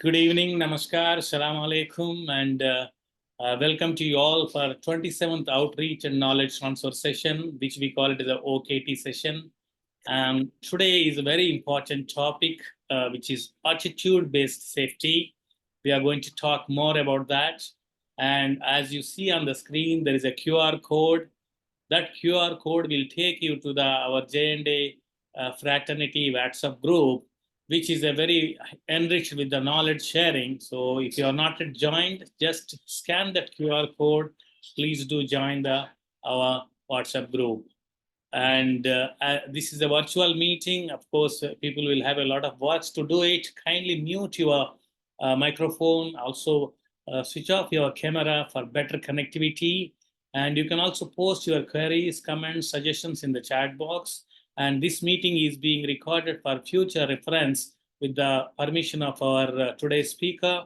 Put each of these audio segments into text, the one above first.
Good evening, namaskar, salam alaikum, and welcome to you all for 27th Outreach and Knowledge Transfer session, which we call it the OKT session. Today is a very important topic, which is attitude-based safety. We are going to talk more about that. And as you see on the screen, there is a QR code. That QR code will take you to our J&A fraternity WhatsApp group, which is a very enriched with the knowledge sharing. So if you are not yet joined, just scan that QR code. Please do join our WhatsApp group. And this is a virtual meeting. Of course, people will have a lot of works to do it. Kindly mute your microphone. Also, switch off your camera for better connectivity. And you can also post your queries, comments, suggestions in the chat box. And this meeting is being recorded for future reference with the permission of our today's speaker.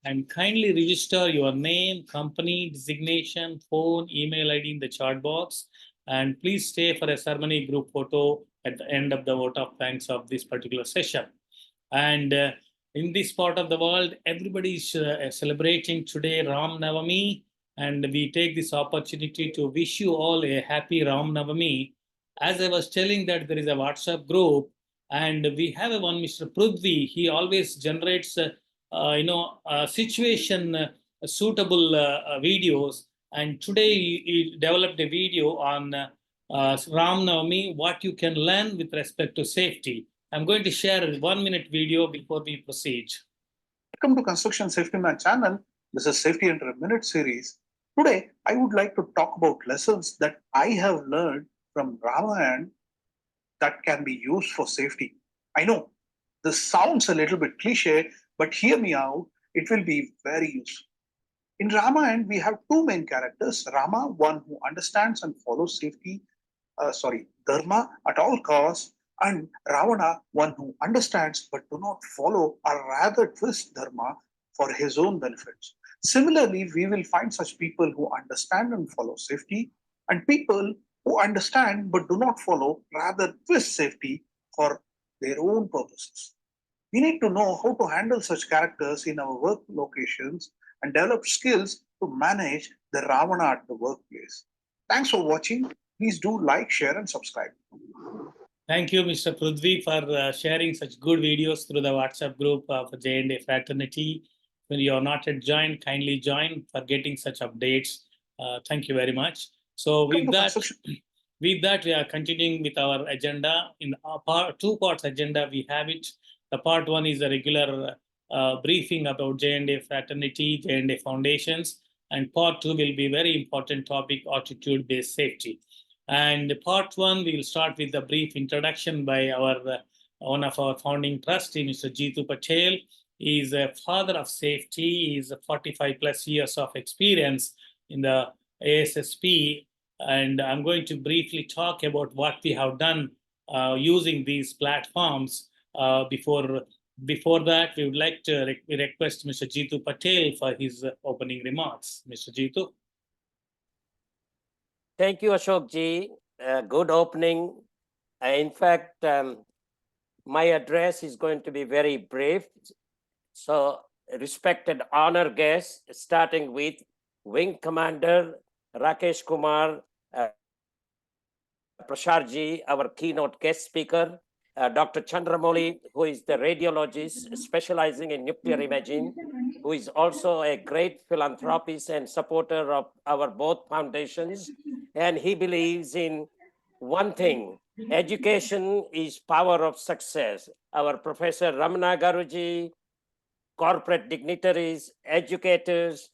And kindly register your name, company, designation, phone, email ID in the chat box. And please stay for a ceremony group photo at the end of the vote of thanks of this particular session. And in this part of the world, everybody is celebrating today Ram Navami. And we take this opportunity to wish you all a happy Ram Navami. As I was telling that there is a WhatsApp group, and we have one Mr. Prudvi. He always generates, situation suitable videos. And today he developed a video on Ram Navami, what you can learn with respect to safety. I'm going to share a 1-minute video before we proceed. Welcome to Construction Safety Man channel. This is Safety Under a Minute series. Today, I would like to talk about lessons that I have learned from Ramayana that can be used for safety. I know this sounds a little bit cliche, but hear me out. It will be very useful. In Ramayana, we have two main characters. Rama, one who understands and follows dharma at all costs, and Ravana, one who understands but do not follow or rather twist dharma for his own benefits. Similarly, we will find such people who understand and follow safety, and people who understand but do not follow, rather twist safety for their own purposes. We need to know how to handle such characters in our work locations and develop skills to manage the Ravana at the workplace. Thanks for watching. Please do like, share, and subscribe. Thank you, Mr. Prudvi, for sharing such good videos through the WhatsApp group of J&A fraternity. When you are not yet joined, kindly join for getting such updates. Thank you very much. So with that, we are continuing with our agenda. In our two parts agenda, we have it. The part one is a regular briefing about J&A fraternity, J&A foundations, and part two will be very important topic, attitude-based safety. And part one, we will start with a brief introduction by one of our founding trustee, Mr. Jeetu Patel. He is a father of safety. He is 45 plus years of experience in the ASSP. And I'm going to briefly talk about what we have done using these platforms. Before that, we would like to request Mr. Jeetu Patel for his opening remarks. Mr. Jeetu. Thank you, Ashok ji. Good opening. In fact, my address is going to be very brief. So, respected honor guests, starting with Wing Commander Rakesh Kumar Prashar ji, our keynote guest speaker, Dr. Chandramouli, who is the radiologist specializing in nuclear imaging, who is also a great philanthropist and supporter of our both foundations. And he believes in one thing: education is power of success. Our Professor Ramana Garuji, corporate dignitaries, educators,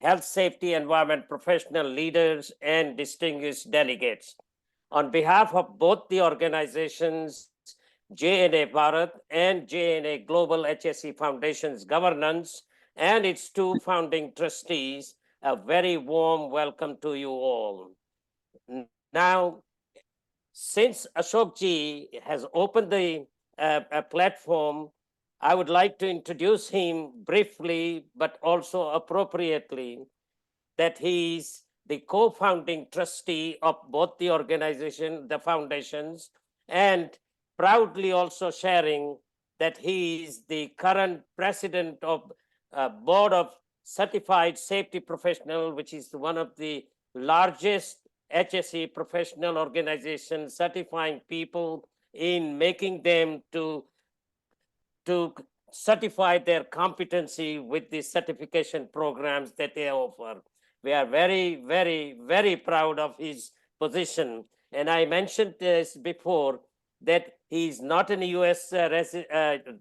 health safety environment professional leaders, and distinguished delegates. On behalf of both the organizations, J&A Bharat and J&A Global HSE Foundation's governance and its two founding trustees, a very warm welcome to you all. Now, since Ashok ji has opened the platform, I would like to introduce him briefly, but also appropriately, that he's the co-founding trustee of both the organization, the foundations, and proudly also sharing that he is the current president of Board of Certified Safety Professional, which is one of the largest HSE professional organizations certifying people in making them to certify their competency with the certification programs that they offer. We are very, very, very proud of his position. And I mentioned this before that he is not an US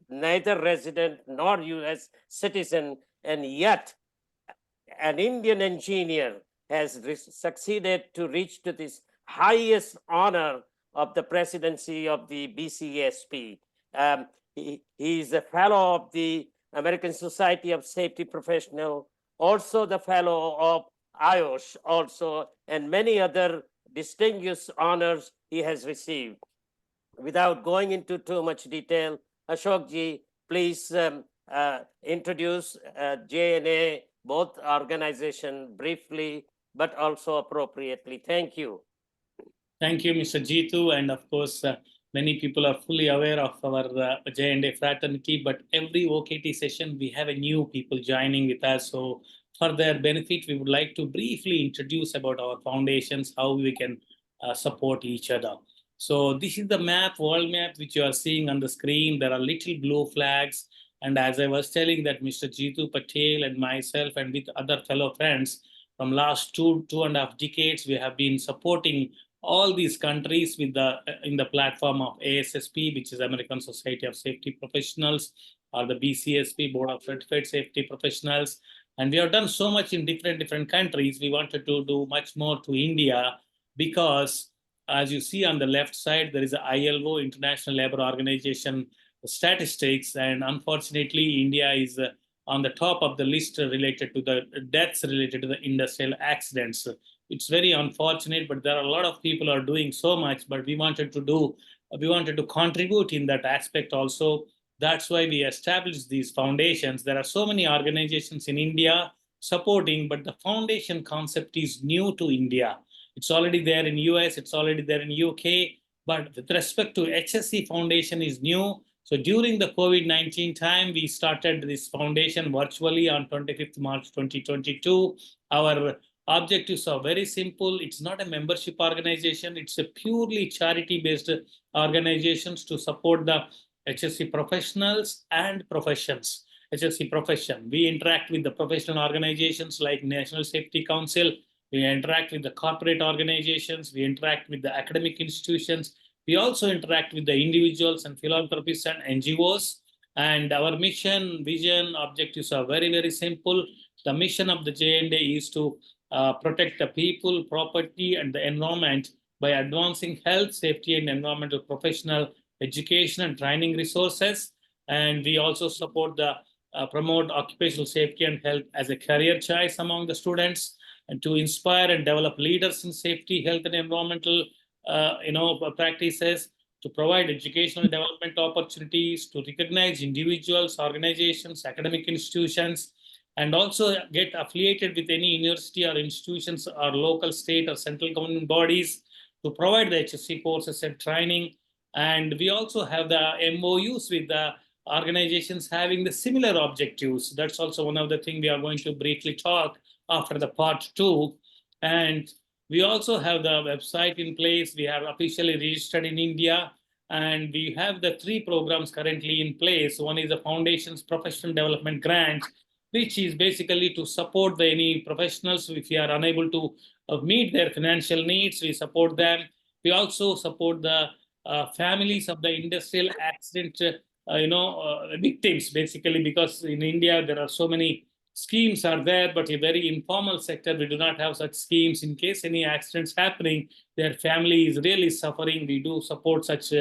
neither resident nor US citizen, and yet an Indian engineer has succeeded to reach to this highest honor of the presidency of the BCSP. He is a fellow of the American Society of Safety Professional, also the fellow of IOSH also, and many other distinguished honors he has received. Without going into too much detail, Ashokji, please introduce JNA, both organization briefly, but also appropriately. Thank you. Thank you, Mr. Jeetu. And of course, many people are fully aware of our J&A fraternity, but every OKT session, we have a new people joining with us. So for their benefit, we would like to briefly introduce about our foundations, how we can support each other. So this is the map, world map, which you are seeing on the screen. There are little blue flags. And as I was telling that Mr. Jeetu Patel and myself and with other fellow friends from last two and a half decades, we have been supporting all these countries with in the platform of ASSP, which is American Society of Safety Professionals, or the BCSP, Board of Certified Safety Professionals. And we have done so much in different countries. We wanted to do much more to India because, as you see on the left side, there is a ILO, International Labour Organization statistics, and unfortunately, India is on the top of the list related to the deaths related to the industrial accidents. It's very unfortunate, but there are a lot of people are doing so much, but we wanted to contribute in that aspect also. That's why we established these foundations. There are so many organizations in India supporting, but the foundation concept is new to India. It's already there in US, it's already there in UK, but with respect to HSE Foundation is new. So during the COVID-19 time, we started this foundation virtually on 25th March 2022. Our objectives are very simple. It's not a membership organization. It's a purely charity-based organizations to support the HSE professionals and professions. HSE profession. We interact with the professional organizations like National Safety Council. We interact with the corporate organizations. We interact with the academic institutions. We also interact with the individuals and philanthropists and NGOs. And our mission, vision, objectives are very, very simple. The mission of the J&A is to protect the people, property, and the environment by advancing health, safety, and environmental professional education and training resources. And we also support the promote occupational safety and health as a career choice among the students, and to inspire and develop leaders in safety, health, and environmental practices, to provide educational development opportunities, to recognize individuals, organizations, academic institutions, and also get affiliated with any university or institutions or local, state, or central government bodies to provide the HSC courses and training. And we also have the MOUs with the organizations having the similar objectives. That's also one of the things we are going to briefly talk after the part 2. And we also have the website in place. We have officially registered in India, and we have the 3 programs currently in place. One is the Foundation's Professional Development Grant, which is basically to support any professionals. If we are unable to meet their financial needs, we support them. We also support the families of the industrial accident victims, basically, because in India there are so many schemes are there, but a very informal sector, we do not have such schemes. In case any accidents happening, their family is really suffering. We do support such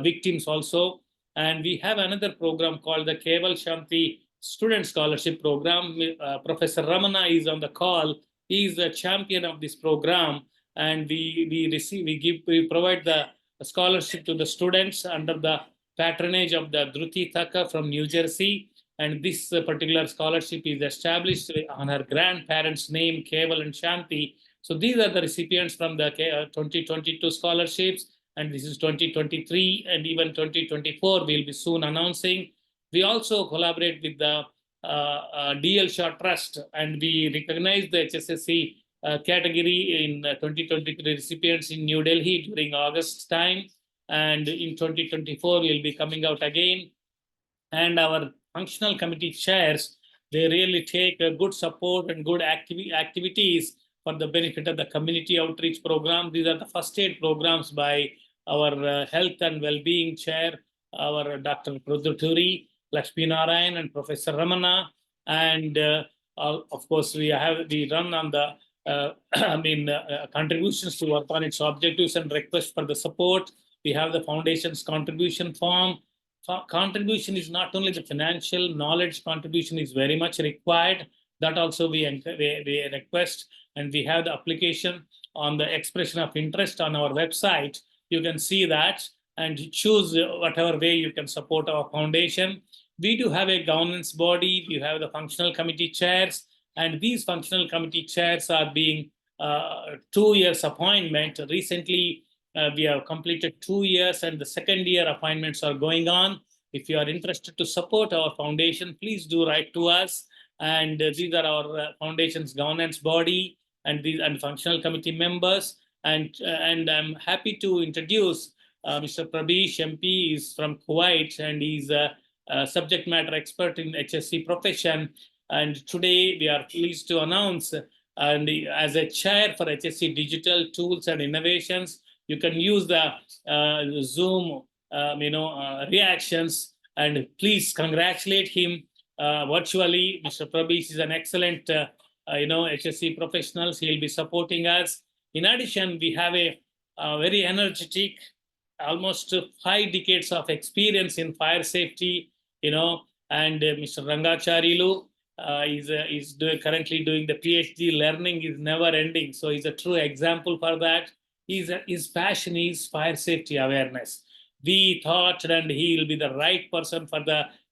victims also. And we have another program called the Keval Shanti Student Scholarship Program. Professor Ramana is on the call. He is the champion of this program. And we provide the scholarship to the students under the patronage of the Dhruti Thaka from New Jersey. And this particular scholarship is established on her grandparents' name, Keval and Shanti. So these are the recipients from the 2022 scholarships. and this is 2023, and even 2024 we'll be soon announcing. We also collaborate with the DL Shah Trust, and we recognize the HSSC category in 2023 recipients in New Delhi during August time, and in 2024 we'll be coming out again. And our functional committee chairs, they really take a good support and good activities for the benefit of the community outreach program. These are the first aid programs by our health and well-being chair, our Dr. Prudhuturi, Lakshmi Narayan, and Professor Ramana. And of course, we run on the contributions to work on its objectives and requests for the support. We have the foundation's contribution form. Contribution is not only the financial knowledge contribution is very much required. That also we request, and we have the application on the expression of interest on our website. You can see that and choose whatever way you can support our foundation. We do have a governance body. We have the functional committee chairs, and these functional committee chairs are being 2 years appointment. Recently, we have completed 2 years, and the second year appointments are going on. If you are interested to support our foundation, please do write to us. And these are our foundation's governance body and functional committee members. And I'm happy to introduce Mr. Prabish MP is from Kuwait, and he's a subject matter expert in HSE profession. And today we are pleased to announce, and as a chair for HSE Digital Tools and Innovations, you can use the Zoom, reactions, and please congratulate him virtually. Mr. Prabish is an excellent, HSE professionals. He'll be supporting us. In addition, we have a very energetic, almost 5 decades of experience in fire safety, and Mr. Rangacharilu is currently doing the PhD. Learning is never ending. So he's a true example for that. His passion is fire safety awareness. We thought, and he will be the right person for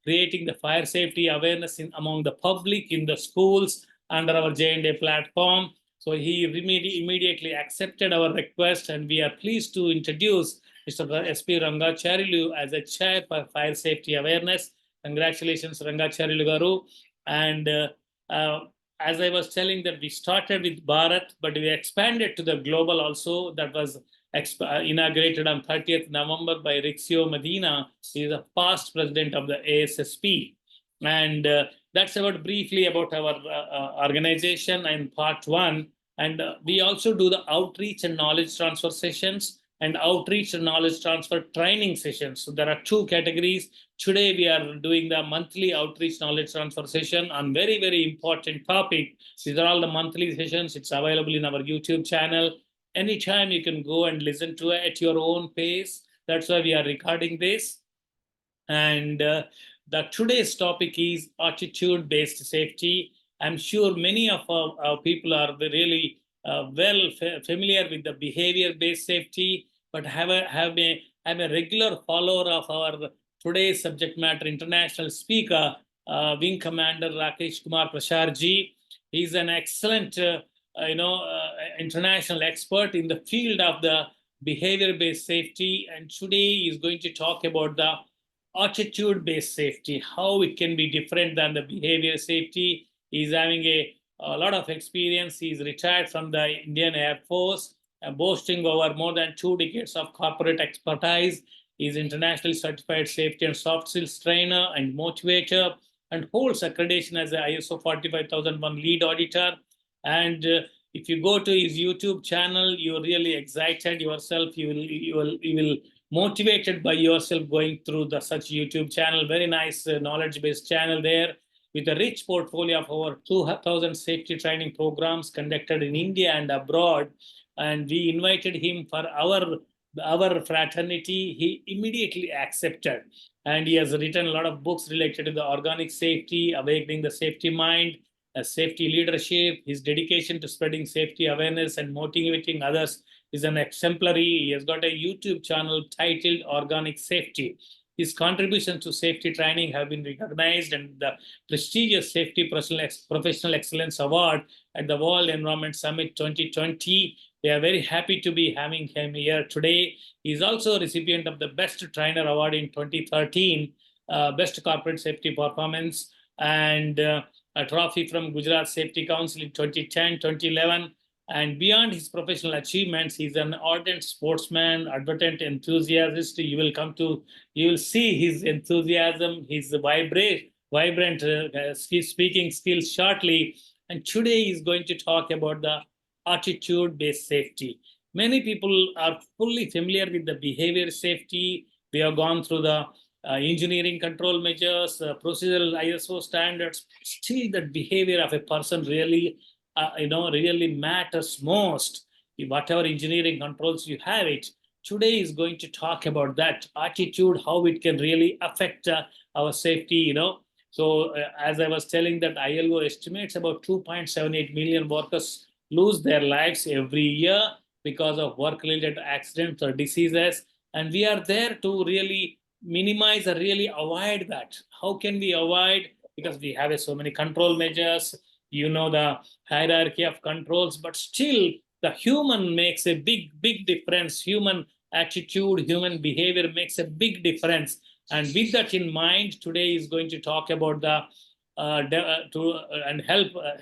creating the fire safety awareness among the public in the schools under our J&A platform. So he immediately accepted our request, and we are pleased to introduce Mr. S.P. Rangacharilu as a chair for fire safety awareness. Congratulations, Rangacharilu Garu. And as I was telling that we started with Bharat, but we expanded to the global also. That was inaugurated on 30th November by Rixio Medina. He is the past president of the ASSP. And that's briefly about our organization and part 1. And we also do the outreach and knowledge transfer sessions and outreach and knowledge transfer training sessions. So there are 2 categories. Today, we are doing the monthly outreach knowledge transfer session on very, very important topic. These are all the monthly sessions. It's available in our YouTube channel. Anytime you can go and listen to it at your own pace. That's why we are recording this. And today's topic is attitude-based safety. I'm sure many of our people are really familiar with the behavior-based safety, but I'm a regular follower of our today's subject matter international speaker, Wing Commander Rakesh Kumar Prasharji. He's an excellent, international expert in the field of the behavior-based safety. And today he's going to talk about the attitude-based safety, how it can be different than the behavior safety. He's having a lot of experience. He's retired from the Indian Air Force, boasting over more than 2 decades of corporate expertise. He's internationally certified safety and soft skills trainer and motivator, and holds accreditation as a ISO 45001 lead auditor. And if you go to his YouTube channel, you're really excited yourself. You will motivated by yourself going through such YouTube channel. Very nice knowledge-based channel there, with a rich portfolio of over 2,000 safety training programs conducted in India and abroad. And we invited him for our fraternity. He immediately accepted. And he has written a lot of books related to the organic safety, awakening the safety mind, safety leadership. His dedication to spreading safety awareness and motivating others is an exemplary. He has got a YouTube channel titled Organic Safety. His contributions to safety training have been recognized, and the prestigious Safety Professional Excellence Award at the World Environment Summit 2020 We are very happy to be having him here today. He is also a recipient of the Best Trainer Award in 2013, Best Corporate Safety Performance, and a trophy from Gujarat Safety Council in 2010, 2011. And beyond his professional achievements, he's an ardent sportsman, advertent enthusiast. You will see his enthusiasm, his vibrant speaking skills shortly. And today he's going to talk about the attitude-based safety. Many people are fully familiar with the behavior safety. We have gone through the engineering control measures, procedural ISO standards. Still, the behavior of a person really, really matters most. Whatever engineering controls you have it, today is going to talk about that attitude, how it can really affect our safety. So as I was telling that ILO estimates about 2.78 million workers lose their lives every year because of work-related accidents or diseases. And we are there to really minimize or really avoid that. How can we avoid? Because we have so many control measures, the hierarchy of controls, but still the human makes a big difference. Human attitude, human behavior makes a big difference. And with that in mind, today is going to talk about the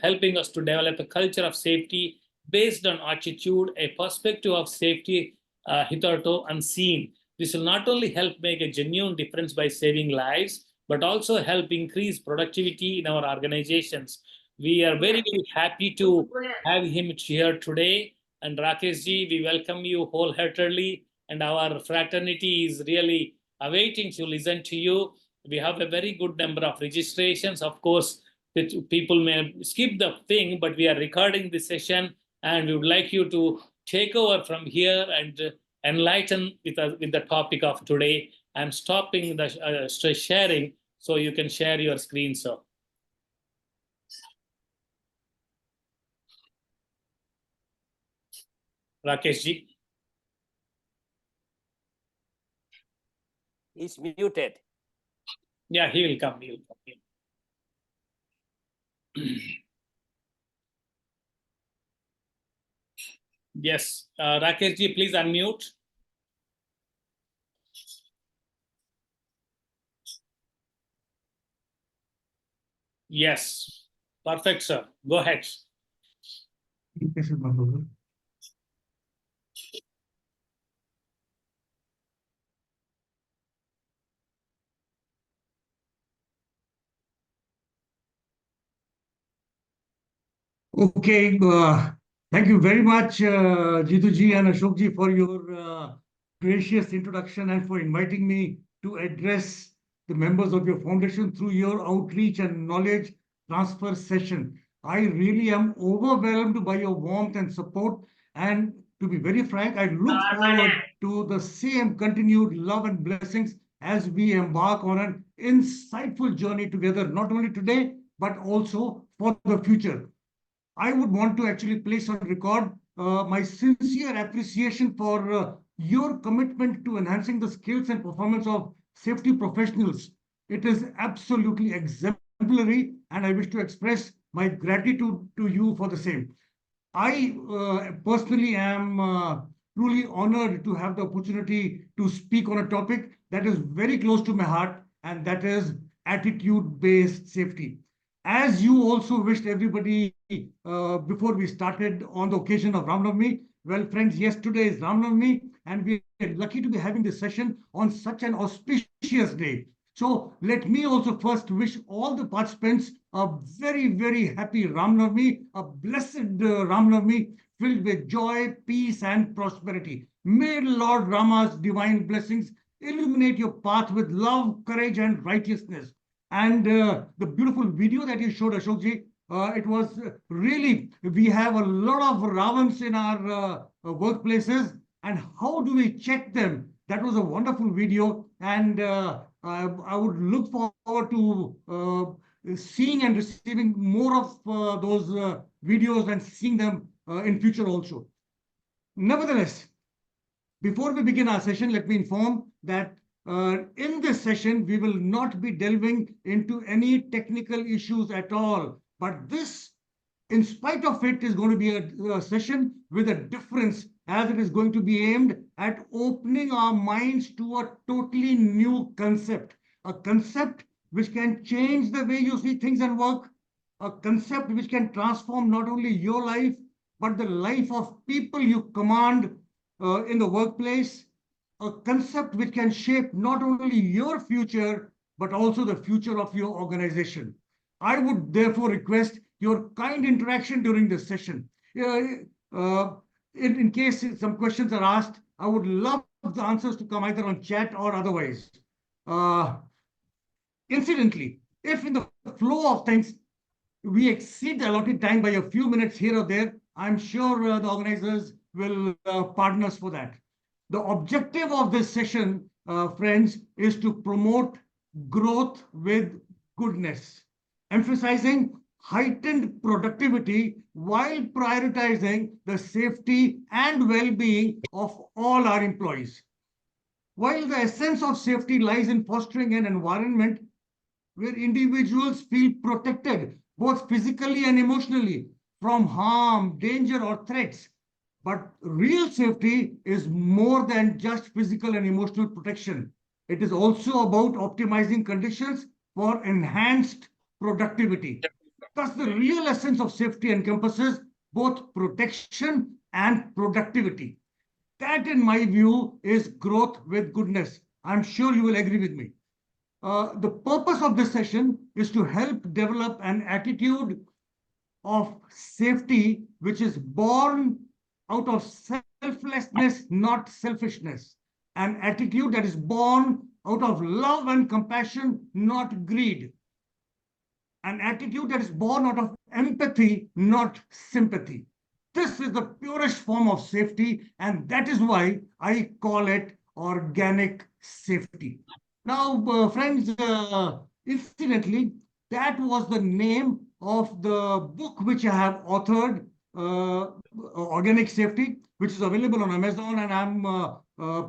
helping us to develop a culture of safety based on attitude, a perspective of safety hitherto unseen. This will not only help make a genuine difference by saving lives, but also help increase productivity in our organizations. We are very happy to have him here today. And Rakesh ji, we welcome you wholeheartedly. And our fraternity is really awaiting to listen to you. We have a very good number of registrations. Of course, people may skip the thing, but we are recording this session and we would like you to take over from here and enlighten with the topic of today. I'm stopping the sharing so you can share your screen, sir. Rakesh ji. He's muted. Yeah, he will come. Yes, Rakesh ji, please unmute. Yes, perfect, sir. Go ahead. Okay, thank you very much, Jitu ji and Ashok ji, for your gracious introduction and for inviting me to address the members of your foundation through your outreach and knowledge transfer session. I really am overwhelmed by your warmth and support. And to be very frank, I look forward to the same continued love and blessings as we embark on an insightful journey together, not only today, but also for the future. I would want to actually place on record my sincere appreciation for your commitment to enhancing the skills and performance of safety professionals. It is absolutely exemplary, and I wish to express my gratitude to you for the same. I personally am truly honored to have the opportunity to speak on a topic that is very close to my heart, and that is attitude-based safety. As you also wished everybody before we started on the occasion of Ram Navami, well, friends, yesterday is Ram Navami, and we are lucky to be having this session on such an auspicious day. So let me also first wish all the participants a very happy Ram Navami, a blessed Ram Navami filled with joy, peace, and prosperity. May Lord Rama's divine blessings illuminate your path with love, courage, and righteousness. And the beautiful video that you showed, Ashok ji, it was really, we have a lot of Ravans in our workplaces, and how do we check them? That was a wonderful video, and I would look forward to seeing and receiving more of those videos and seeing them in future also. Nevertheless, before we begin our session, let me inform that in this session, we will not be delving into any technical issues at all, but this in spite of it, is going to be a session with a difference, as it is going to be aimed at opening our minds to a totally new concept, a concept which can change the way you see things and work, a concept which can transform not only your life, but the life of people you command in the workplace, a concept which can shape not only your future, but also the future of your organization. I would therefore request your kind interaction during this session. In case some questions are asked, I would love the answers to come either on chat or otherwise. Incidentally, if in the flow of things we exceed the allotted time by a few minutes here or there, I'm sure the organizers will pardon us for that. The objective of this session, friends, is to promote growth with goodness, emphasizing heightened productivity while prioritizing the safety and well-being of all our employees. While the essence of safety lies in fostering an environment where individuals feel protected, both physically and emotionally, from harm, danger, or threats. But real safety is more than just physical and emotional protection. It is also about optimizing conditions for enhanced productivity. Thus, the real essence of safety encompasses both protection and productivity. That, in my view, is growth with goodness. I'm sure you will agree with me. The purpose of this session is to help develop an attitude of safety which is born out of selflessness, not selfishness. An attitude that is born out of love and compassion, not greed. An attitude that is born out of empathy, not sympathy. This is the purest form of safety, and that is why I call it organic safety. Now, friends, incidentally, that was the name of the book which I have authored, Organic Safety, which is available on Amazon, and I'm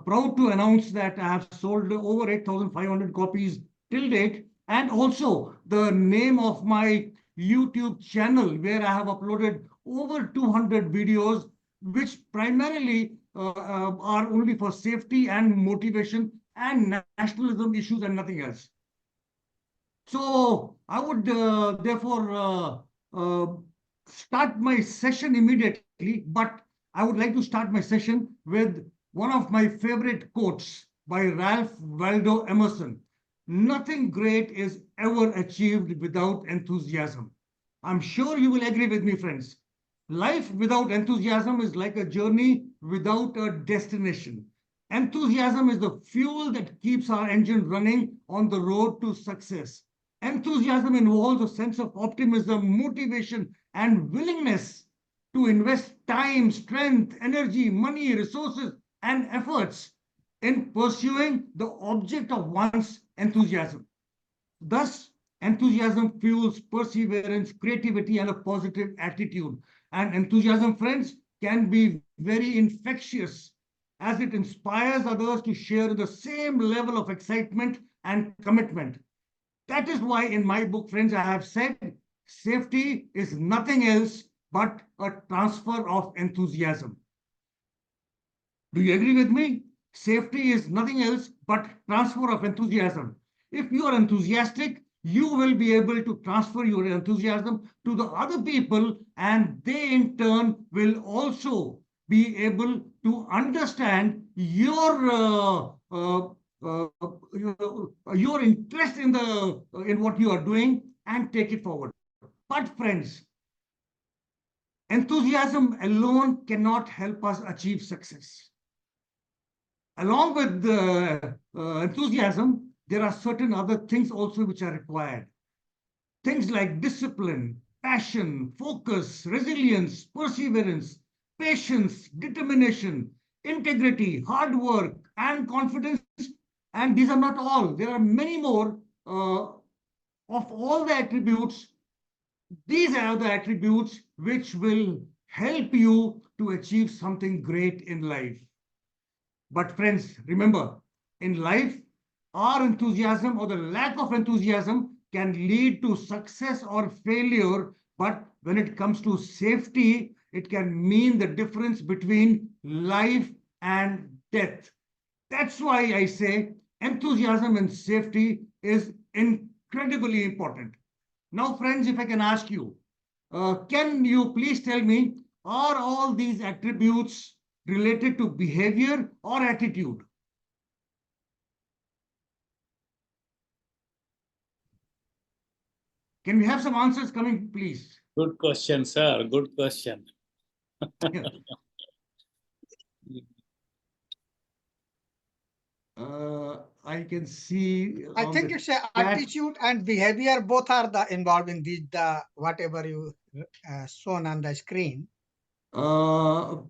proud to announce that I have sold over 8,500 copies till date, and also the name of my YouTube channel, where I have uploaded over 200 videos, which primarily are only for safety and motivation and nationalism issues and nothing else. So I would therefore start my session immediately, but I would like to start my session with one of my favorite quotes by Ralph Waldo Emerson. Nothing great is ever achieved without enthusiasm. I'm sure you will agree with me, friends. Life without enthusiasm is like a journey without a destination. Enthusiasm is the fuel that keeps our engine running on the road to success. Enthusiasm involves a sense of optimism, motivation, and willingness to invest time, strength, energy, money, resources, and efforts in pursuing the object of one's enthusiasm. Thus, enthusiasm fuels perseverance, creativity, and a positive attitude. And enthusiasm, friends, can be very infectious, as it inspires others to share the same level of excitement and commitment. That is why in my book, friends, I have said safety is nothing else but a transfer of enthusiasm. Do you agree with me? Safety is nothing else but transfer of enthusiasm. If you are enthusiastic, you will be able to transfer your enthusiasm to the other people, and they in turn will also be able to understand your interest in what you are doing and take it forward. But friends, enthusiasm alone cannot help us achieve success. Along with the enthusiasm, there are certain other things also which are required. Things like discipline, passion, focus, resilience, perseverance, patience, determination, integrity, hard work, and confidence. And these are not all. There are many more of all the attributes. These are the attributes which will help you to achieve something great in life. But friends, remember, in life, our enthusiasm or the lack of enthusiasm can lead to success or failure But when it comes to safety, it can mean the difference between life and death. That's why I say enthusiasm and safety is incredibly important. Now, friends, if I can ask you, can you please tell me, are all these attributes related to behavior or attitude? Can we have some answers coming, please? Good question, sir. Good question. I can see. I think it's attitude and behavior both are involved in the whatever you shown on the screen.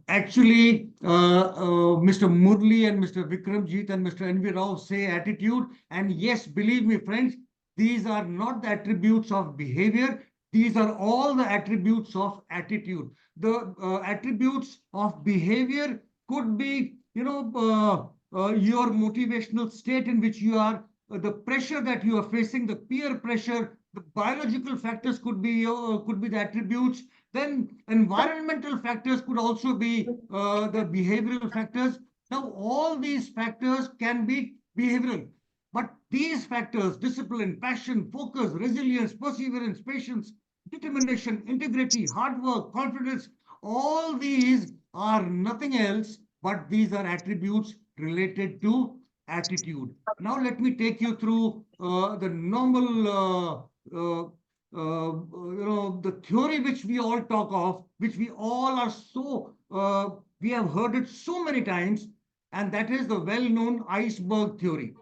Actually, Mr. Murli and Mr. Vikramjit and Mr. N.V. Rao say attitude. And yes, believe me, friends, these are not the attributes of behavior. These are all the attributes of attitude. The attributes of behavior could be, your motivational state in which you are, the pressure that you are facing, the peer pressure, the biological factors could be the attributes. Then environmental factors could also be the behavioral factors. Now, all these factors can be behavioral. But these factors, discipline, passion, focus, resilience, perseverance, patience, determination, integrity, hard work, confidence, all these are nothing else, but these are attributes related to attitude. Now, let me take you through the normal the theory which we all talk of, which we all are so, we have heard it so many times, and that is the well-known iceberg theory.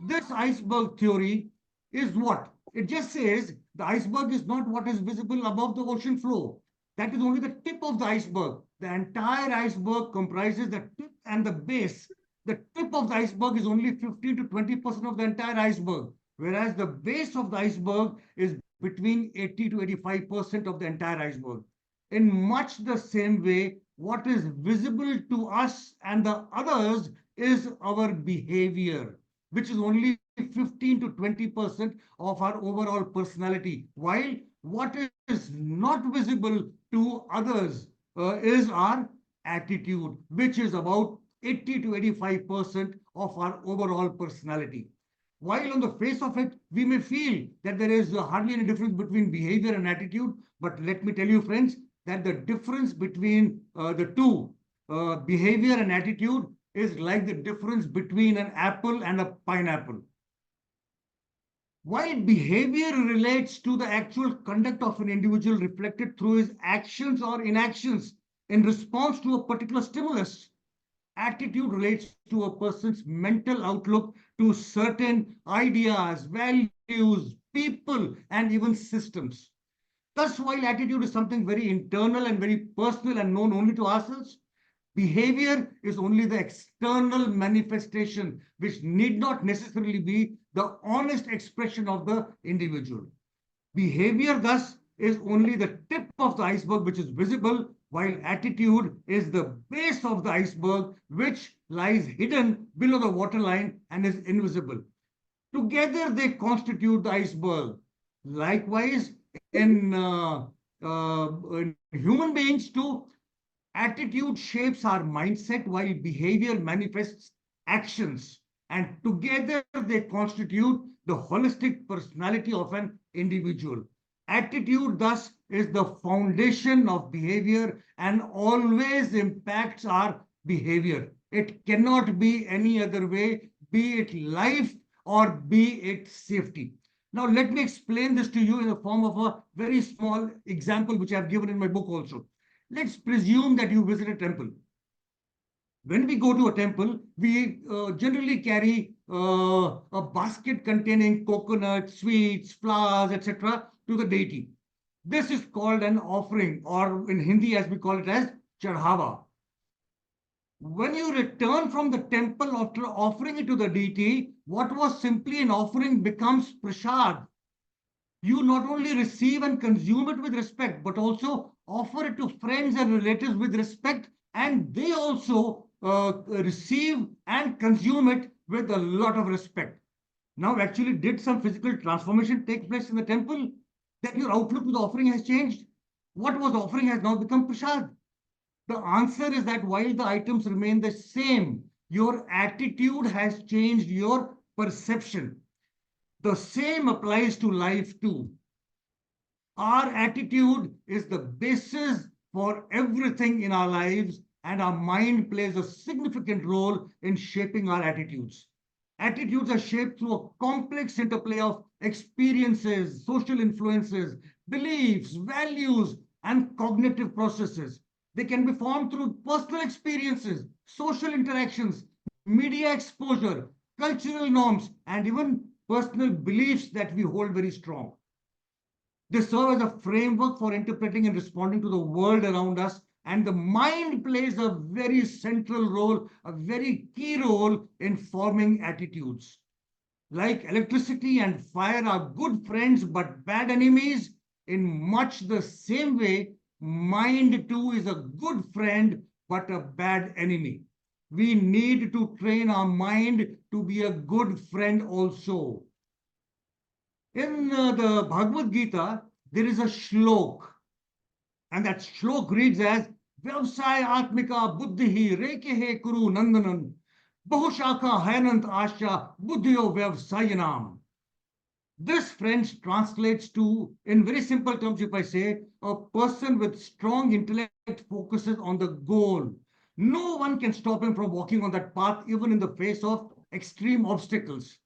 This iceberg theory is what? It just says the iceberg is not what is visible above the ocean floor. That is only the tip of the iceberg. The entire iceberg comprises the tip and the base. The tip of the iceberg is only 15 to 20% of the entire iceberg, whereas the base of the iceberg is between 80 to 85% of the entire iceberg. In much the same way, what is visible to us and the others is our behavior, which is only 15 to 20% of our overall personality, while what is not visible to others is our attitude, which is about 80 to 85% of our overall personality. While on the face of it, we may feel that there is hardly any difference between behavior and attitude, but let me tell you, friends, that the difference between the two, behavior and attitude, is like the difference between an apple and a pineapple. While behavior relates to the actual conduct of an individual reflected through his actions or inactions in response to a particular stimulus, attitude relates to a person's mental outlook to certain ideas, values, people, and even systems. Thus, while attitude is something very internal and very personal and known only to ourselves, behavior is only the external manifestation, which need not necessarily be the honest expression of the individual. Behavior, thus, is only the tip of the iceberg which is visible, while attitude is the base of the iceberg which lies hidden below the waterline and is invisible. Together, they constitute the iceberg. Likewise, in human beings too, attitude shapes our mindset while behavior manifests actions. And together, they constitute the holistic personality of an individual. Attitude, thus, is the foundation of behavior and always impacts our behavior. It cannot be any other way, be it life or be it safety. Now, let me explain this to you in the form of a very small example, which I've given in my book also. Let's presume that you visit a temple. When we go to a temple, we generally carry a basket containing coconuts, sweets, flowers, etc. to the deity. This is called an offering, or in Hindi, as we call it as chadhava. When you return from the temple after offering it to the deity, what was simply an offering becomes prasad. You not only receive and consume it with respect, but also offer it to friends and relatives with respect, and they also receive and consume it with a lot of respect. Now, actually, did some physical transformation take place in the temple? that your outlook to the offering has changed? What was offering has now become prasad. The answer is that while the items remain the same, your attitude has changed your perception. The same applies to life too. Our attitude is the basis for everything in our lives, and our mind plays a significant role in shaping our attitudes. Attitudes are shaped through a complex interplay of experiences, social influences, beliefs, values, and cognitive processes. They can be formed through personal experiences, social interactions, media exposure, cultural norms, and even personal beliefs that we hold very strong. They serve as a framework for interpreting and responding to the world around us. And the mind plays a very central role, a very key role in forming attitudes. Like electricity and fire are good friends but bad enemies, in much the same way, mind too is a good friend but a bad enemy. We need to train our mind to be a good friend also. In the Bhagavad Gita, there is a shlok, and that shlok reads as Vyavsay Atmika Buddhihi Rekehe Kuru Nandanan Bahushaka Hayanant Asha Buddhyo Vyavsayanam. This, friends, translates to, in very simple terms, if I say, a person with strong intellect focuses on the goal. No one can stop him from walking on that path, even in the face of extreme obstacles.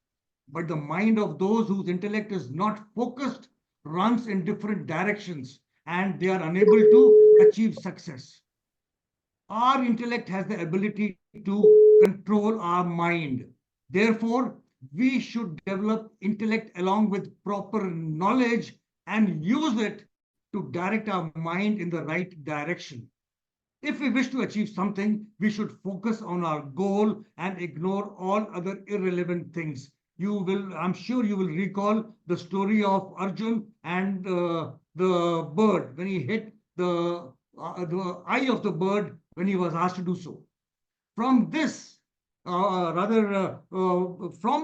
But the mind of those whose intellect is not focused runs in different directions, and they are unable to achieve success. Our intellect has the ability to control our mind. Therefore, we should develop intellect along with proper knowledge and use it to direct our mind in the right direction. If we wish to achieve something, we should focus on our goal and ignore all other irrelevant things. I'm sure you will recall the story of Arjun and the bird when he hit the eye of the bird when he was asked to do so. From this, from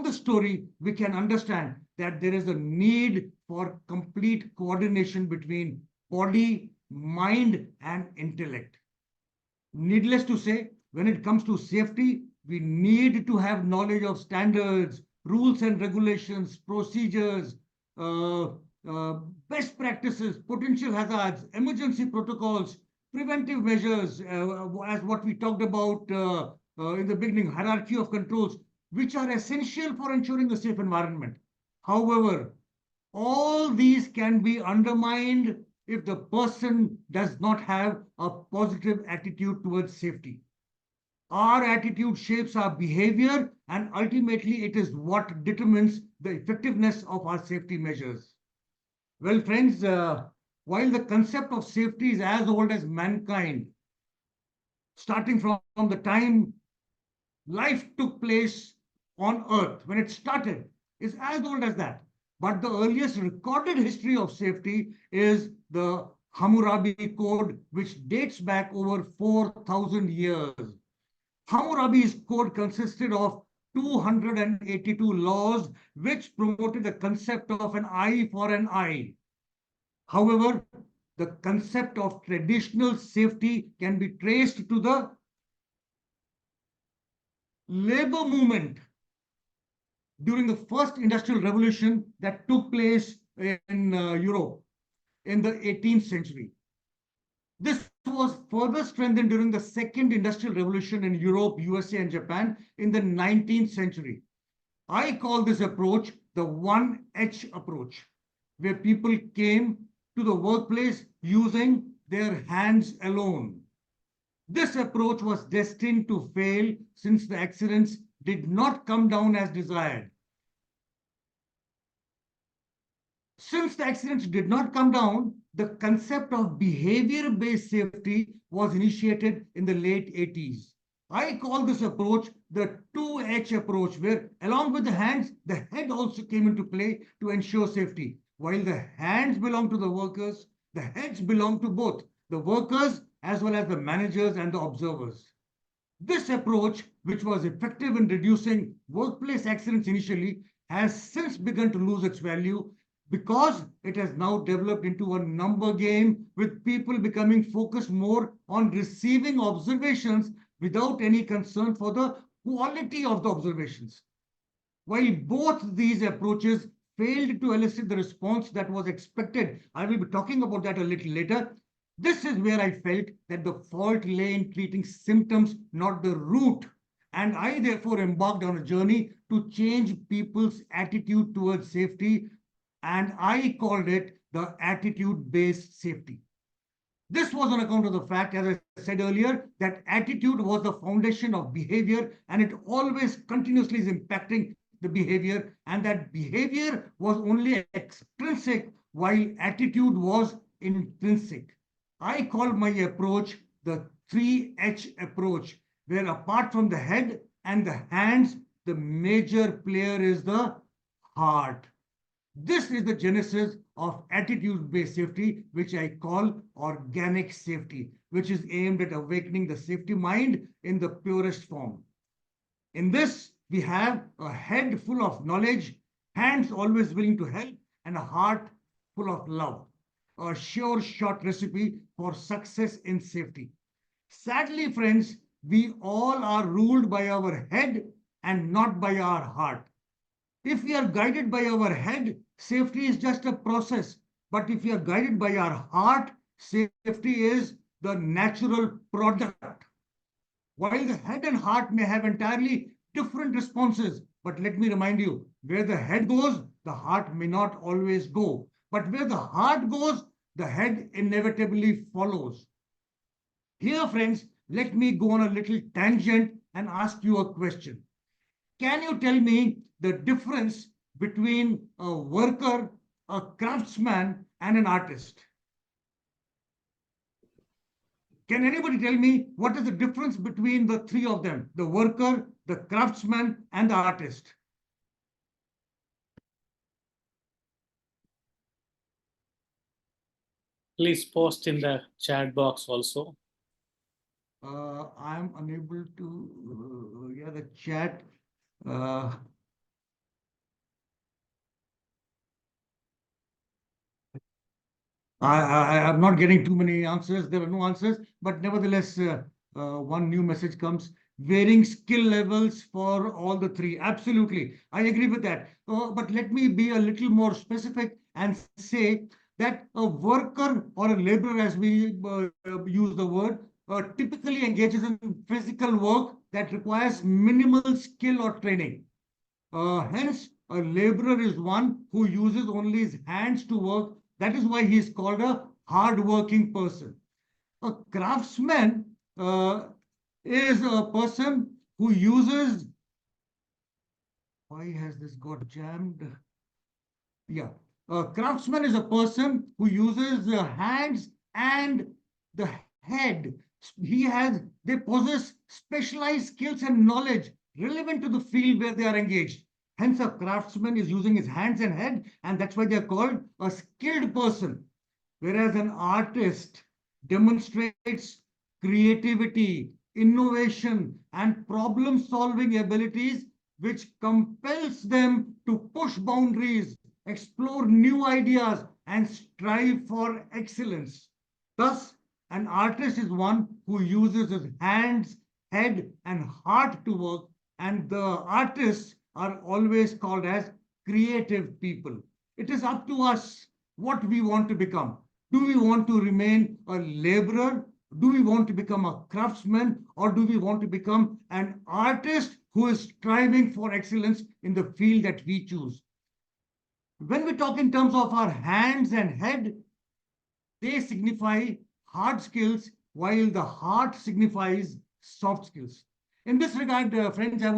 the story, we can understand that there is a need for complete coordination between body, mind, and intellect. Needless to say, when it comes to safety, we need to have knowledge of standards, rules and regulations, procedures, best practices, potential hazards, emergency protocols, preventive measures, as what we talked about in the beginning, hierarchy of controls, which are essential for ensuring a safe environment. However, all these can be undermined if the person does not have a positive attitude towards safety. Our attitude shapes our behavior, and ultimately it is what determines the effectiveness of our safety measures. Well, friends, while the concept of safety is as old as mankind, starting from the time life took place on Earth, when it started, is as old as that. But the earliest recorded history of safety is the Hammurabi Code, which dates back over 4,000 years. Hammurabi's code consisted of 282 laws, which promoted the concept of an eye for an eye. However, the concept of traditional safety can be traced to the labor movement during the first industrial revolution that took place in Europe in the 18th century. This was further strengthened during the second industrial revolution in Europe, USA, and Japan in the 19th century. I call this approach the 1H approach, where people came to the workplace using their hands alone. This approach was destined to fail since the accidents did not come down as desired. Since the accidents did not come down, the concept of behavior-based safety was initiated in the late 80s. I call this approach the 2H approach, where along with the hands, the head also came into play to ensure safety. While the hands belong to the workers, the heads belong to both the workers as well as the managers and the observers. This approach, which was effective in reducing workplace accidents initially, has since begun to lose its value because it has now developed into a number game with people becoming focused more on receiving observations without any concern for the quality of the observations. While both these approaches failed to elicit the response that was expected, I will be talking about that a little later. This is where I felt that the fault lay in treating symptoms, not the root. And I therefore embarked on a journey to change people's attitude towards safety, and I called it the attitude-based safety. This was on account of the fact, as I said earlier, that attitude was the foundation of behavior, and it always continuously is impacting the behavior, and that behavior was only extrinsic while attitude was intrinsic. I call my approach the 3H approach, where apart from the head and the hands, the major player is the heart. This is the genesis of attitude-based safety, which I call organic safety, which is aimed at awakening the safety mind in the purest form. In this, we have a head full of knowledge, hands always willing to help, and a heart full of love. A sure shot recipe for success in safety. Sadly, friends, we all are ruled by our head and not by our heart. If we are guided by our head, safety is just a process. But if we are guided by our heart, safety is the natural product. While the head and heart may have entirely different responses, but let me remind you, where the head goes, the heart may not always go. But where the heart goes, the head inevitably follows. Here, friends, let me go on a little tangent and ask you a question. Can you tell me the difference between a worker, a craftsman, and an artist? Can anybody tell me what is the difference between the three of them, the worker, the craftsman, and the artist? Please post in the chat box also. I'm unable to, yeah, the chat. I'm not getting too many answers. There are no answers, but nevertheless, one new message comes. Varying skill levels for all the three. Absolutely. I agree with that. But let me be a little more specific and say that a worker or a laborer, as we use the word, typically engages in physical work that requires minimal skill or training. Hence, a laborer is one who uses only his hands to work. That is why he is called a hard-working person. A craftsman is a person who uses. Why has this got jammed? Yeah. A craftsman is a person who uses the hands and the head. They possess specialized skills and knowledge relevant to the field where they are engaged. Hence, a craftsman is using his hands and head, and that's why they are called a skilled person. Whereas an artist demonstrates creativity, innovation, and problem-solving abilities, which compels them to push boundaries, explore new ideas, and strive for excellence. Thus, an artist is one who uses his hands, head, and heart to work, and the artists are always called as creative people. It is up to us what we want to become. Do we want to remain a laborer? Do we want to become a craftsman? Or do we want to become an artist who is striving for excellence in the field that we choose? When we talk in terms of our hands and head, they signify hard skills, while the heart signifies soft skills. In this regard, friends, I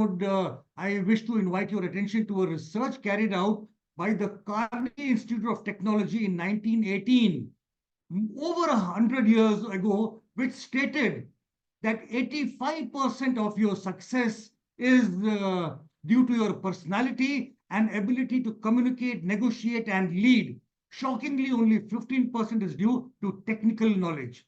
wish to invite your attention to a research carried out by the Carnegie Institute of Technology in 1918, over 100 years ago, which stated that 85% of your success is due to your personality and ability to communicate, negotiate, and lead. Shockingly, only 15% is due to technical knowledge.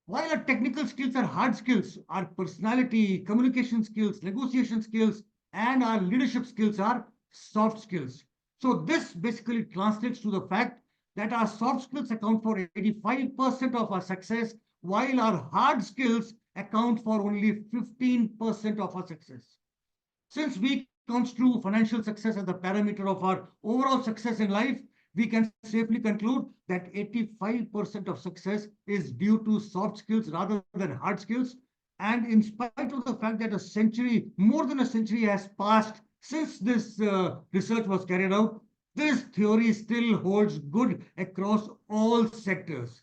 While our technical skills are hard skills, our personality, communication skills, negotiation skills, and our leadership skills are soft skills. So this basically translates to the fact that our soft skills account for 85% of our success, while our hard skills account for only 15% of our success. Since we construe financial success as the parameter of our overall success in life, we can safely conclude that 85% of success is due to soft skills rather than hard skills. And in spite of the fact that a century, more than a century has passed since this research was carried out, this theory still holds good across all sectors.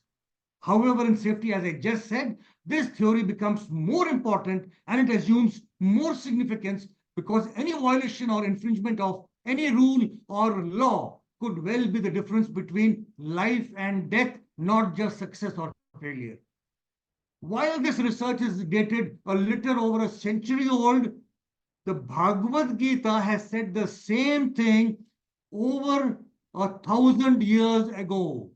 However, in safety, as I just said, this theory becomes more important and it assumes more significance because any violation or infringement of any rule or law could well be the difference between life and death, not just success or failure. While this research is dated a little over a century old, the Bhagavad Gita has said the same thing over 1,000 years ago.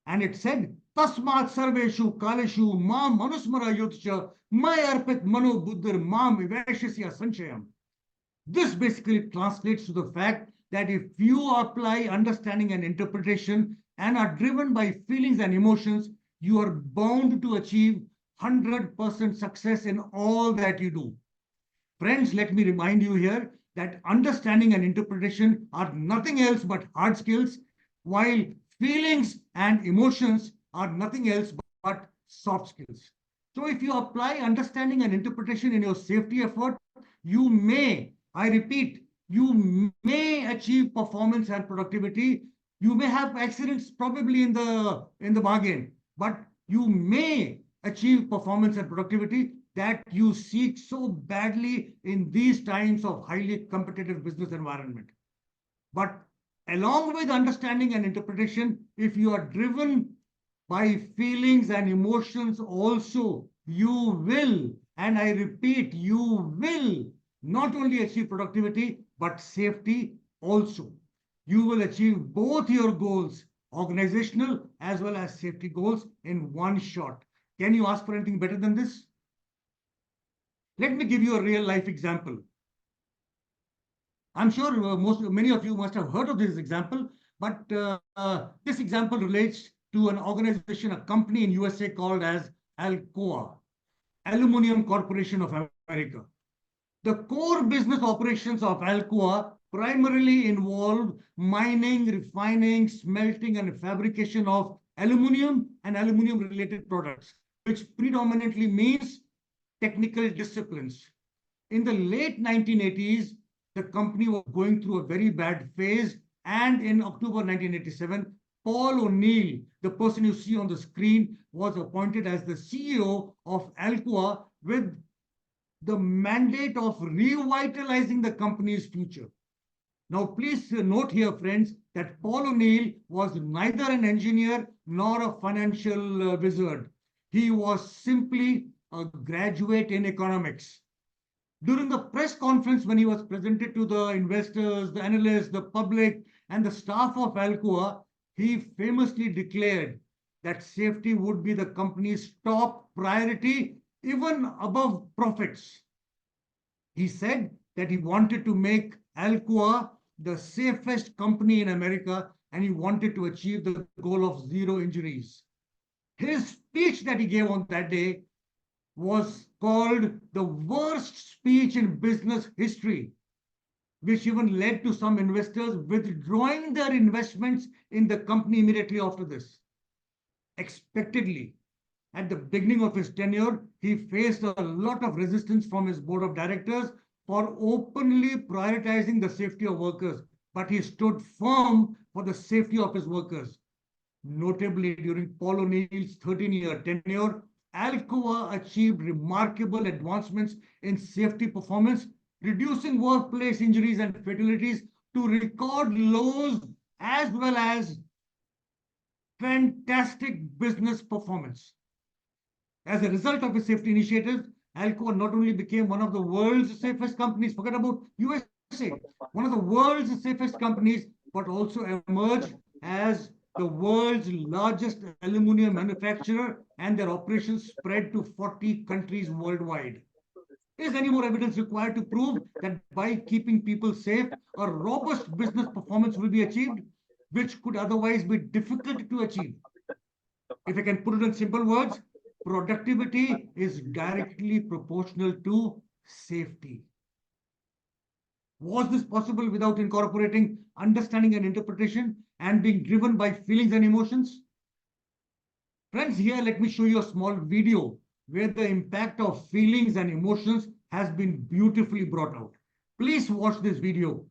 And it said, Tasmat sarveshu kaleshu mam manusmara yutcha mayarpit mano buddhir mam vivashasya sanchayam. This basically translates to the fact that if you apply understanding and interpretation and are driven by feelings and emotions, you are bound to achieve 100% success in all that you do. Friends, let me remind you here that understanding and interpretation are nothing else but hard skills, while feelings and emotions are nothing else but soft skills. So if you apply understanding and interpretation in your safety effort, you may, I repeat, you may achieve performance and productivity. You may have accidents probably in the bargain, but you may achieve performance and productivity that you seek so badly in these times of highly competitive business environment. But along with understanding and interpretation, if you are driven by feelings and emotions also, you will, and I repeat, you will not only achieve productivity, but safety also. You will achieve both your goals, organizational as well as safety goals, in one shot. Can you ask for anything better than this? Let me give you a real life example. I'm sure many of you must have heard of this example, but this example relates to an organization, a company in USA called as Alcoa, Aluminum Corporation of America. The core business operations of Alcoa primarily involved mining, refining, smelting, and fabrication of aluminum and aluminum-related products, which predominantly means technical disciplines. In the late 1980s, the company was going through a very bad phase, and in October 1987, Paul O'Neill, the person you see on the screen, was appointed as the CEO of Alcoa with the mandate of revitalizing the company's future. Now, please note here, friends, that Paul O'Neill was neither an engineer nor a financial wizard. He was simply a graduate in economics. During the press conference, when he was presented to the investors, the analysts, the public, and the staff of Alcoa, he famously declared that safety would be the company's top priority, even above profits. He said that he wanted to make Alcoa the safest company in America, and he wanted to achieve the goal of zero injuries. His speech that he gave on that day was called the worst speech in business history, which even led to some investors withdrawing their investments in the company immediately after this. Expectedly, at the beginning of his tenure, he faced a lot of resistance from his board of directors for openly prioritizing the safety of workers, but he stood firm for the safety of his workers. Notably, during Paul O'Neill's 13-year tenure, Alcoa achieved remarkable advancements in safety performance, reducing workplace injuries and fatalities to record lows, as well as fantastic business performance. As a result of his safety initiatives, Alcoa not only became one of the world's safest companies, forget about USA, one of the world's safest companies, but also emerged as the world's largest aluminum manufacturer, and their operations spread to 40 countries worldwide. Is any more evidence required to prove that by keeping people safe, a robust business performance will be achieved, which could otherwise be difficult to achieve? If I can put it in simple words, productivity is directly proportional to safety. Was this possible without incorporating understanding and interpretation and being driven by feelings and emotions? Friends, here let me show you a small video where the impact of feelings and emotions has been beautifully brought out. Please watch this video.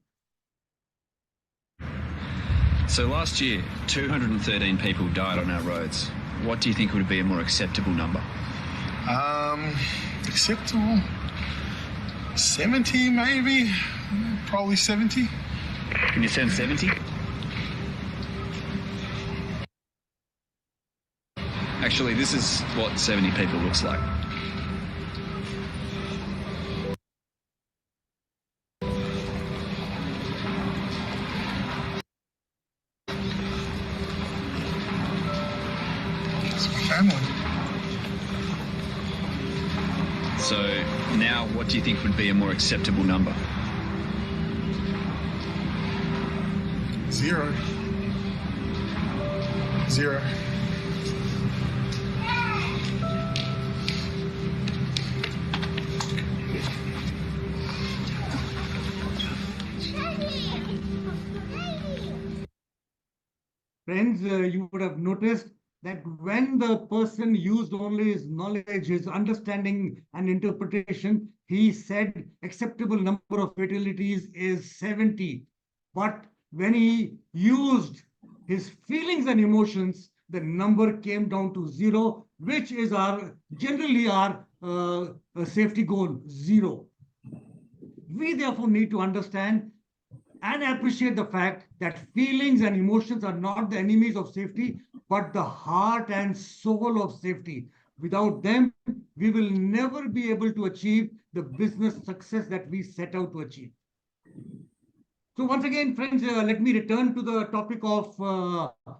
So last year, 213 people died on our roads. What do you think would be a more acceptable number? Acceptable? 70 maybe? Probably 70. Can you send 70? Actually, this is what 70 people looks like. It's my family. So now, what do you think would be a more acceptable number? 0. 0. Friends, you would have noticed that when the person used only his knowledge, his understanding and interpretation, he said acceptable number of fatalities is 70. But when he used his feelings and emotions, the number came down to 0, which is generally our safety goal, 0. We therefore need to understand and appreciate the fact that feelings and emotions are not the enemies of safety, but the heart and soul of safety. Without them, we will never be able to achieve the business success that we set out to achieve. So once again, friends, let me return to the topic of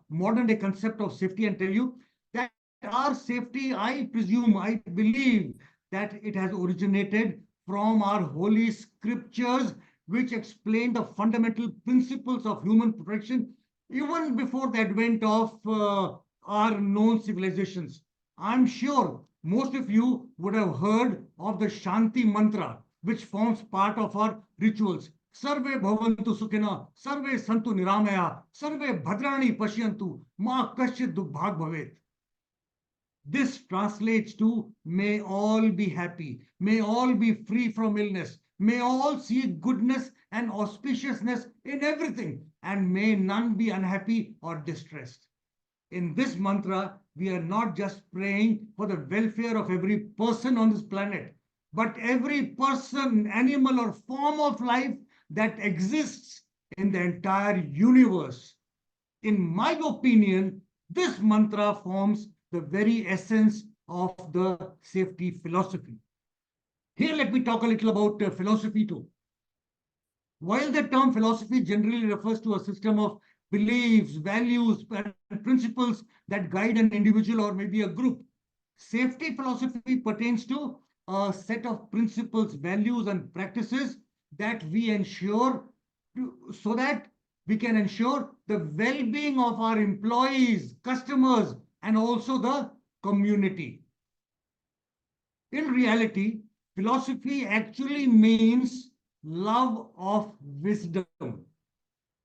modern day concept of safety and tell you that our safety, I presume, I believe that it has originated from our holy scriptures, which explain the fundamental principles of human protection even before the advent of our known civilizations. I'm sure most of you would have heard of the Shanti mantra, which forms part of our rituals. Sarve bhavantu sukhina, sarve santu niramaya, sarve bhadrani pashyantu, ma kasyit dukbhag bhavet. This translates to may all be happy, may all be free from illness, may all see goodness and auspiciousness in everything, and may none be unhappy or distressed. In this mantra, we are not just praying for the welfare of every person on this planet, but every person, animal, or form of life that exists in the entire universe. In my opinion, this mantra forms the very essence of the safety philosophy. Here, let me talk a little about philosophy too. While the term philosophy generally refers to a system of beliefs, values, and principles that guide an individual or maybe a group, safety philosophy pertains to a set of principles, values, and practices that we ensure so that we can ensure the well-being of our employees, customers, and also the community. In reality, philosophy actually means love of wisdom.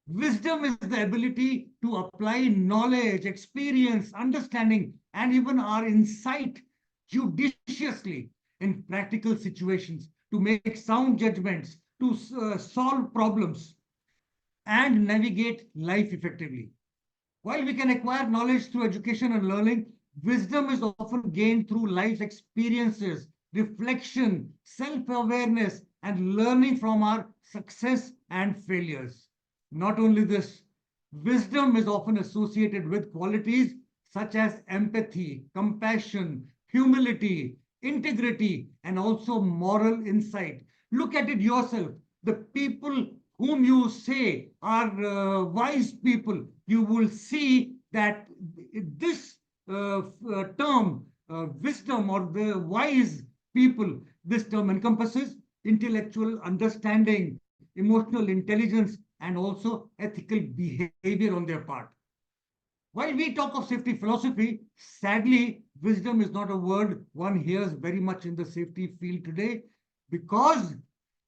Wisdom is the ability to apply knowledge, experience, understanding, and even our insight judiciously in practical situations to make sound judgments, to solve problems, and navigate life effectively. While we can acquire knowledge through education and learning, wisdom is often gained through life's experiences, reflection, self-awareness, and learning from our success and failures. Not only this, wisdom is often associated with qualities such as empathy, compassion, humility, integrity, and also moral insight. Look at it yourself. The people whom you say are wise people, you will see that this term, wisdom or the wise, people. This term encompasses intellectual understanding, emotional intelligence, and also ethical behavior on their part. While we talk of safety philosophy, sadly, wisdom is not a word one hears very much in the safety field today, because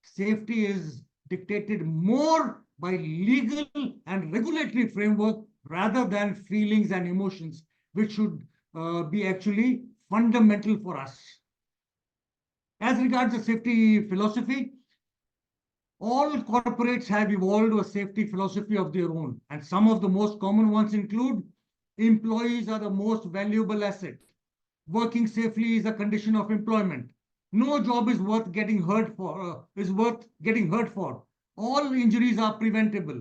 safety is dictated more by legal and regulatory framework rather than feelings and emotions, which should be actually fundamental for us. As regards the safety philosophy, all corporates have evolved a safety philosophy of their own, and some of the most common ones include: employees are the most valuable asset. Working safely is a condition of employment. No job is worth getting hurt for. All injuries are preventable.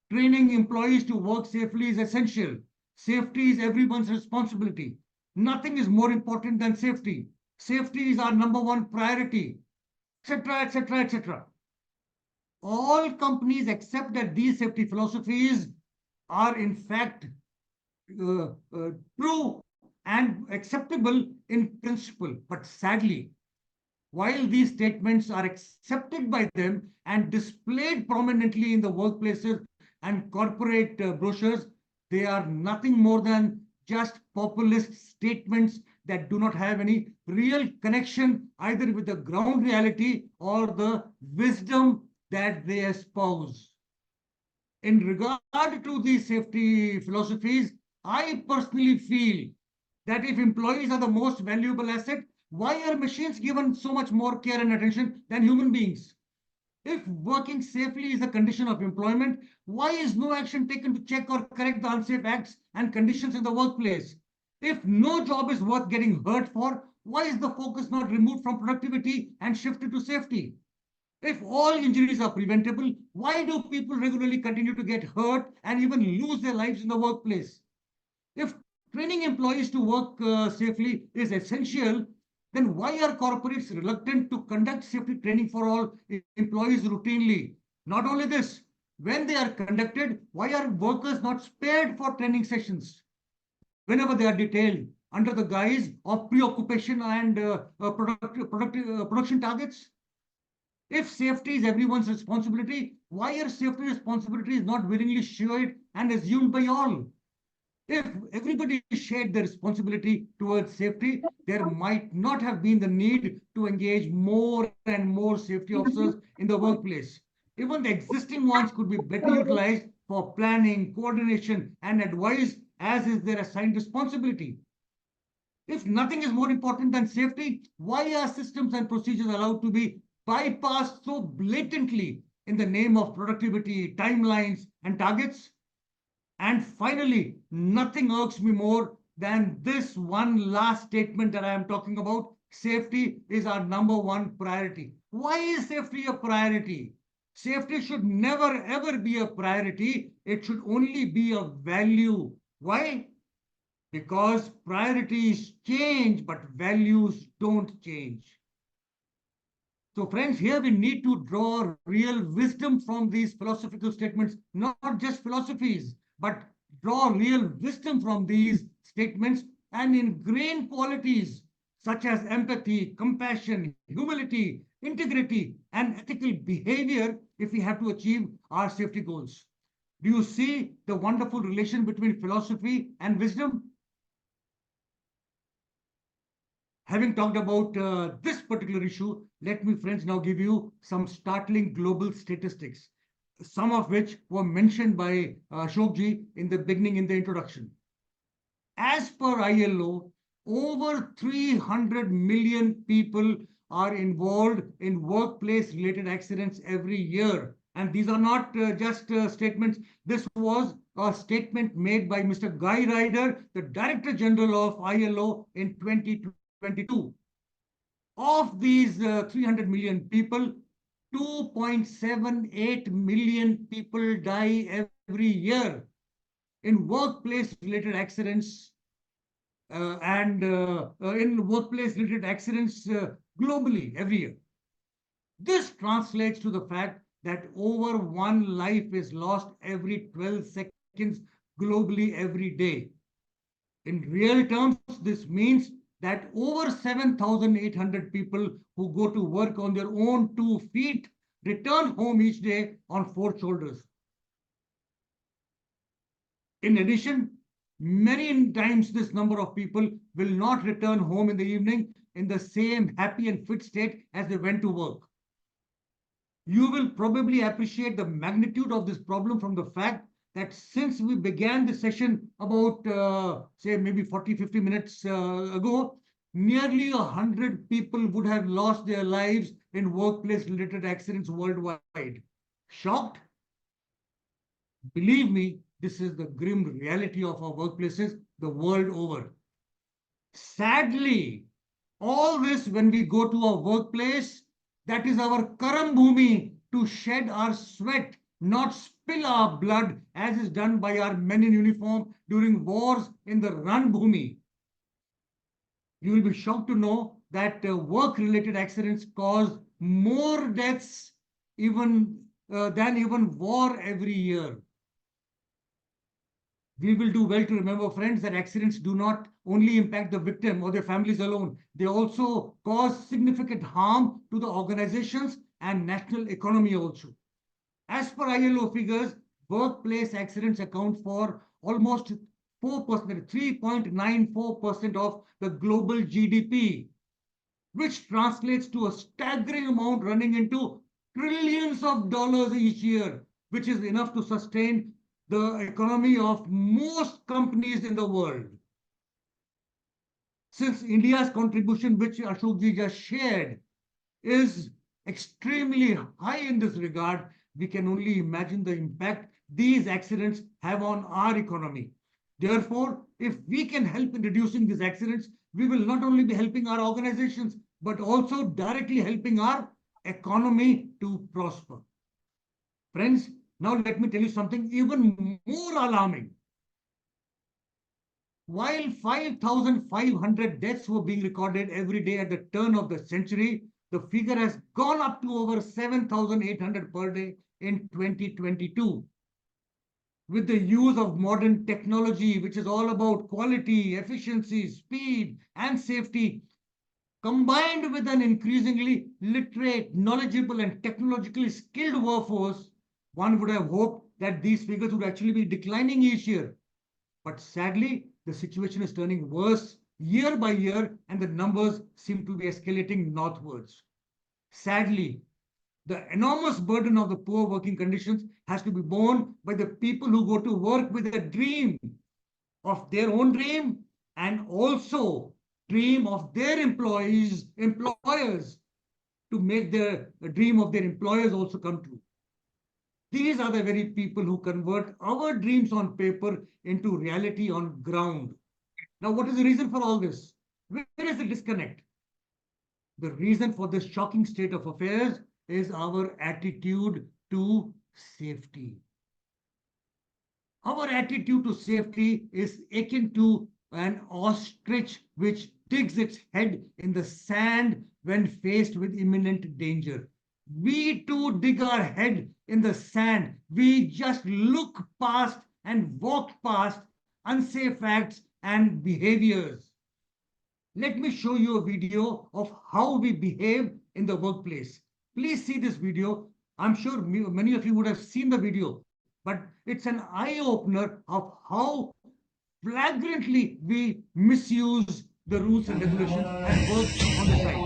Training employees to work safely is essential. Safety is everyone's responsibility. Nothing is more important than safety. Safety is our number one priority, etc., etc., etc. All companies accept that these safety philosophies are in fact true and acceptable in principle. But sadly, while these statements are accepted by them and displayed prominently in the workplaces and corporate brochures, they are nothing more than just populist statements that do not have any real connection either with the ground reality or the wisdom that they espouse. In regard to these safety philosophies, I personally feel that if employees are the most valuable asset, why are machines given so much more care and attention than human beings? If working safely is a condition of employment, why is no action taken to check or correct the unsafe acts and conditions in the workplace? If no job is worth getting hurt for, why is the focus not removed from productivity and shifted to safety? If all injuries are preventable, why do people regularly continue to get hurt and even lose their lives in the workplace? If training employees to work safely is essential, then why are corporates reluctant to conduct safety training for all employees routinely? Not only this, when they are conducted, why are workers not spared for training sessions whenever they are detailed under the guise of preoccupation and production targets? If safety is everyone's responsibility, why are safety responsibilities not willingly shared and assumed by all? If everybody shared the responsibility towards safety, there might not have been the need to engage more and more safety officers in the workplace. Even the existing ones could be better utilized for planning, coordination, and advice, as is their assigned responsibility. If nothing is more important than safety, why are systems and procedures allowed to be bypassed so blatantly in the name of productivity, timelines, and targets? And finally, nothing irks me more than this one last statement that I am talking about: safety is our number one priority. Why is safety a priority? Safety should never ever be a priority. It should only be a value. Why? Because priorities change, but values don't change. So friends, here we need to draw real wisdom from these philosophical statements, not just philosophies, but draw real wisdom from these statements and ingrain qualities such as empathy, compassion, humility, integrity, and ethical behavior if we have to achieve our safety goals. Do you see the wonderful relation between philosophy and wisdom? Having talked about this particular issue, let me, friends, now give you some startling global statistics, some of which were mentioned by Ashokji in the beginning, in the introduction. As per ILO, over 300 million people are involved in workplace-related accidents every year. And these are not just statements. This was a statement made by Mr. Guy Ryder, the Director General of ILO, in 2022. Of these 300 million people, 2.78 million people die every year in workplace-related accidents globally every year. This translates to the fact that over one life is lost every 12 seconds globally every day. In real terms, this means that over 7,800 people who go to work on their own 2 feet return home each day on 4 shoulders. In addition, many times this number of people will not return home in the evening in the same happy and fit state as they went to work. You will probably appreciate the magnitude of this problem from the fact that since we began the session about, say, maybe 40, 50 minutes ago, nearly 100 people would have lost their lives in workplace-related accidents worldwide. Shocked? Believe me, this is the grim reality of our workplaces the world over. Sadly, all this when we go to our workplace, that is our karam bhumi to shed our sweat, not spill our blood as is done by our men in uniform during wars in the run bhumi. You will be shocked to know that work-related accidents cause more deaths than even war every year. We will do well to remember, friends, that accidents do not only impact the victim or their families alone. They also cause significant harm to the organizations and national economy also. As per ILO figures, workplace accidents account for almost 4%, 3.94% of the global GDP, which translates to a staggering amount running into trillions of dollars each year, which is enough to sustain the economy of most companies in the world. Since India's contribution, which Ashokji just shared, is extremely high in this regard, we can only imagine the impact these accidents have on our economy. Therefore, if we can help in reducing these accidents, we will not only be helping our organizations, but also directly helping our economy to prosper. Friends, now let me tell you something even more alarming. While 5,500 deaths were being recorded every day at the turn of the century, the figure has gone up to over 7,800 per day in 2022. With the use of modern technology, which is all about quality, efficiency, speed, and safety, combined with an increasingly literate, knowledgeable, and technologically skilled workforce, one would have hoped that these figures would actually be declining each year. But sadly, the situation is turning worse year by year, and the numbers seem to be escalating northwards. Sadly, the enormous burden of the poor working conditions has to be borne by the people who go to work with a dream of their own dream and also dream of their employers to make the dream of their employers also come true. These are the very people who convert our dreams on paper into reality on ground. Now, what is the reason for all this? Where is the disconnect? The reason for this shocking state of affairs is our attitude to safety. Our attitude to safety is akin to an ostrich which digs its head in the sand when faced with imminent danger. We too dig our head in the sand. We just look past and walk past unsafe acts and behaviors. Let me show you a video of how we behave in the workplace. Please see this video. I'm sure many of you would have seen the video, but it's an eye-opener of how flagrantly we misuse the rules and regulations and work on the site.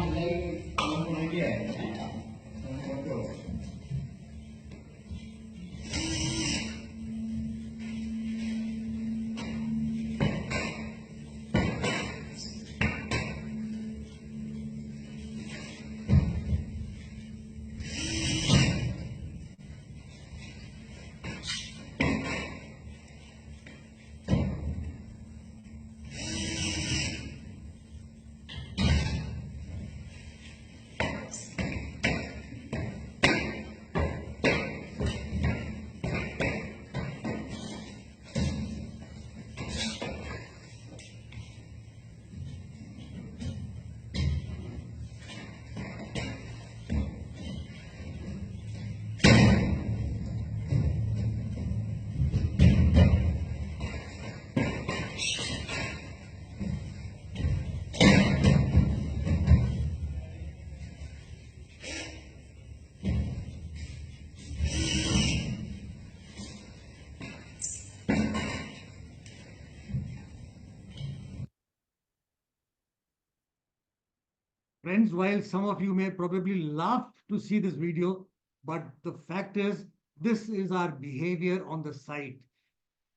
Friends, while some of you may probably laugh to see this video, but the fact is, this is our behavior on the site.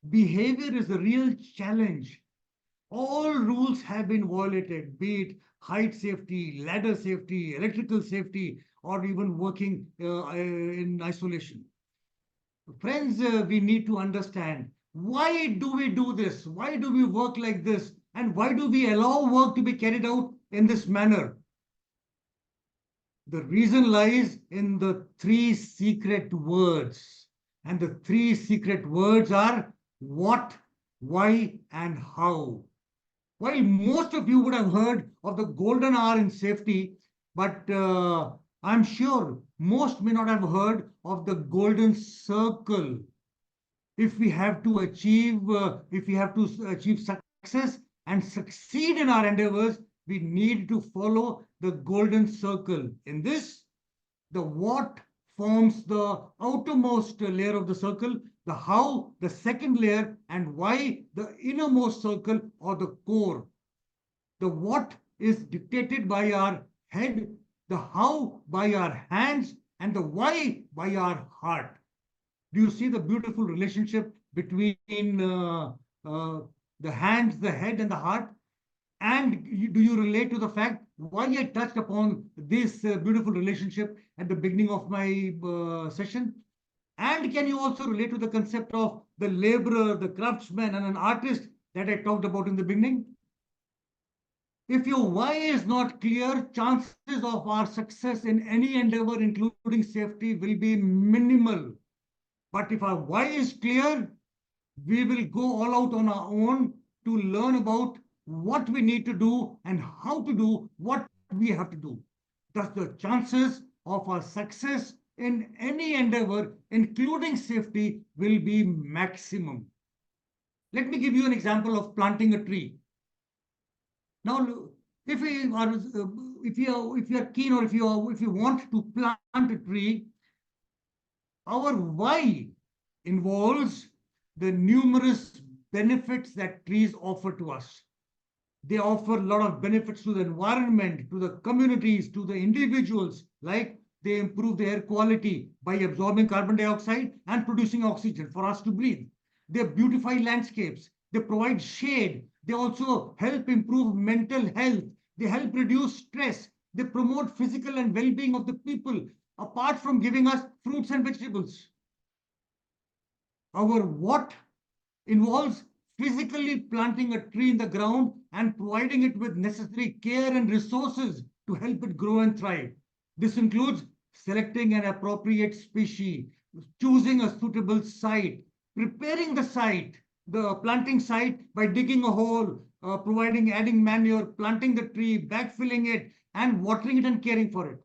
Behavior is the real challenge. All rules have been violated, be it height safety, ladder safety, electrical safety, or even working in isolation. Friends, we need to understand, why do we do this? Why do we work like this? And why do we allow work to be carried out in this manner? The reason lies in the three secret words. And the three secret words are what, why, and how. While most of you would have heard of the golden hour in safety, but I'm sure most may not have heard of the golden circle. If we have to achieve success and succeed in our endeavors, we need to follow the golden circle. In this, the what forms the outermost layer of the circle, the how, the second layer, and why, the innermost circle or the core. The what is dictated by our head, the how by our hands, and the why by our heart. Do you see the beautiful relationship between the hands, the head, and the heart? And do you relate to the fact why I touched upon this beautiful relationship at the beginning of my session? And can you also relate to the concept of the laborer, the craftsman, and an artist that I talked about in the beginning? If your why is not clear, chances of our success in any endeavor, including safety, will be minimal. But if our why is clear, we will go all out on our own to learn about what we need to do and how to do what we have to do. Thus, the chances of our success in any endeavor, including safety, will be maximum. Let me give you an example of planting a tree. Now, if you are keen, or if you want to plant a tree, our why involves the numerous benefits that trees offer to us. They offer a lot of benefits to the environment, to the communities, to the individuals, like they improve the air quality by absorbing carbon dioxide and producing oxygen for us to breathe. They beautify landscapes. They provide shade. They also help improve mental health. They help reduce stress. They promote physical and well-being of the people, apart from giving us fruits and vegetables. Our what involves physically planting a tree in the ground and providing it with necessary care and resources to help it grow and thrive. This includes selecting an appropriate species, choosing a suitable site, preparing the site, the planting site by digging a hole, adding manure, planting the tree, backfilling it, and watering it and caring for it.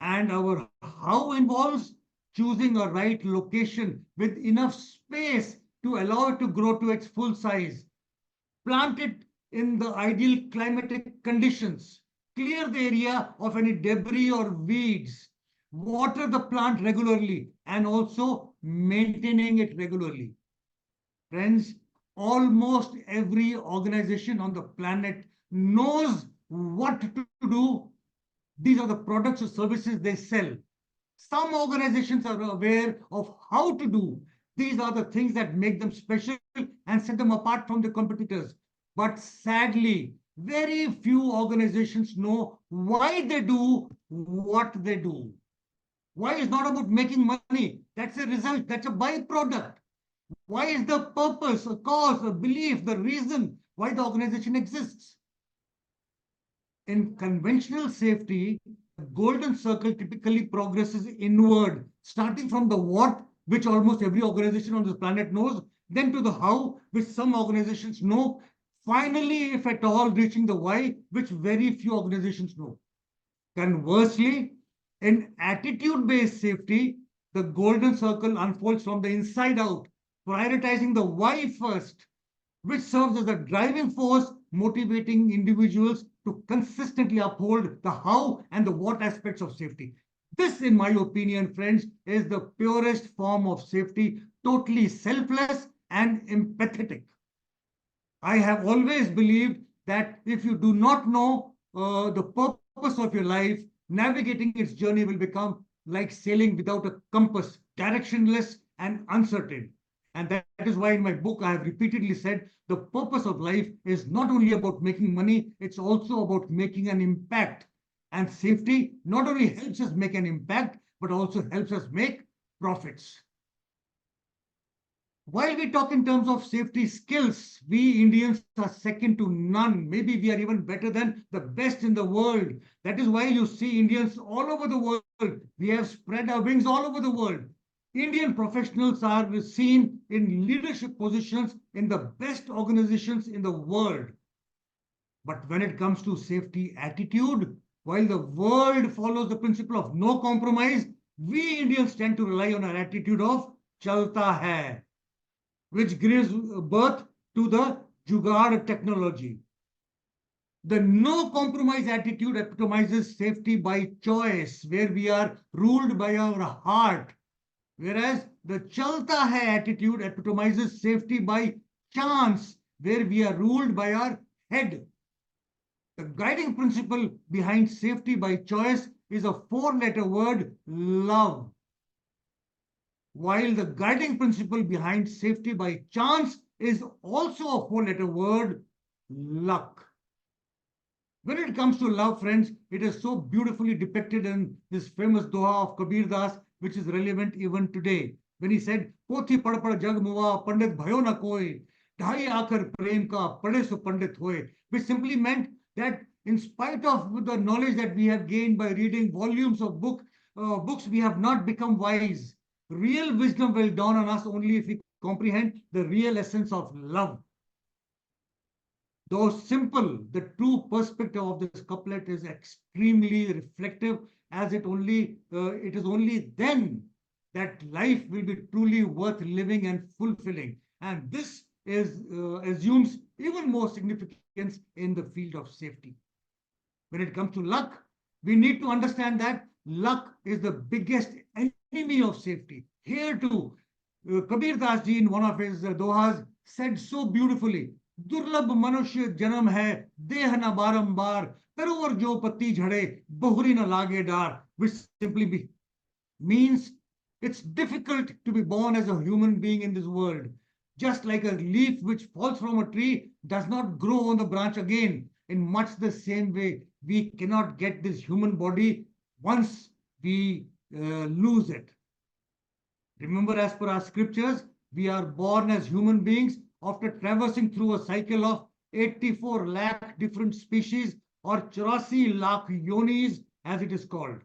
And our how involves choosing a right location with enough space to allow it to grow to its full size. Plant it in the ideal climatic conditions. Clear the area of any debris or weeds. Water the plant regularly and also maintaining it regularly. Friends, almost every organization on the planet knows what to do. These are the products or services they sell. Some organizations are aware of how to do. These are the things that make them special and set them apart from the competitors. But sadly, very few organizations know why they do what they do. Why is not about making money. That's a result. That's a byproduct. Why is the purpose, a cause, a belief, the reason why the organization exists? In conventional safety, the golden circle typically progresses inward, starting from the what, which almost every organization on this planet knows, then to the how, which some organizations know, finally, if at all, reaching the why, which very few organizations know. Conversely, in attitude-based safety, the golden circle unfolds from the inside out, prioritizing the why first, which serves as a driving force, motivating individuals to consistently uphold the how and the what aspects of safety. This, in my opinion, friends, is the purest form of safety, totally selfless and empathetic. I have always believed that if you do not know the purpose purpose of your life, navigating its journey will become like sailing without a compass, directionless and uncertain. And that is why in my book, I have repeatedly said the purpose of life is not only about making money, it's also about making an impact. And safety not only helps us make an impact, but also helps us make profits. While we talk in terms of safety skills, we Indians are second to none. Maybe we are even better than the best in the world. That is why you see Indians all over the world. We have spread our wings all over the world. Indian professionals are seen in leadership positions in the best organizations in the world. But when it comes to safety attitude, while the world follows the principle of no compromise, we Indians tend to rely on our attitude of chalta hai, which gives birth to the jugaad technology. The no compromise attitude epitomizes safety by choice, where we are ruled by our heart, whereas the chalta hai attitude epitomizes safety by chance, where we are ruled by our head. The guiding principle behind safety by choice is a four-letter word, love. While the guiding principle behind safety by chance is also a four-letter word, luck. When it comes to love, friends, it is so beautifully depicted in this famous doha of Kabir Das, which is relevant even today. When he said, "Pothi pad pad jag muva, pandit bhayo na koi, dhai aakar prem ka, pade so pandit hoye," which simply meant that in spite of the knowledge that we have gained by reading volumes of books, we have not become wise. Real wisdom will dawn on us only if we comprehend the real essence of love. Though simple, the true perspective of this couplet is extremely reflective, as it is only then that life will be truly worth living and fulfilling. And this assumes even more significance in the field of safety. When it comes to luck, we need to understand that luck is the biggest enemy of safety. Here too, Kabir Das ji in one of his dohas said so beautifully, "दुर्लभ मनुष्य जन्म है देह न बारंबार तरोवर जो पत्ती झड़े बहुरी न लागे डार," which simply means it's difficult to be born as a human being in this world. Just like a leaf which falls from a tree does not grow on the branch again, in much the same way, we cannot get this human body once we lose it. Remember, as per our scriptures, we are born as human beings after traversing through a cycle of 84 lakh different species, or 84 lakh yonis, as it is called.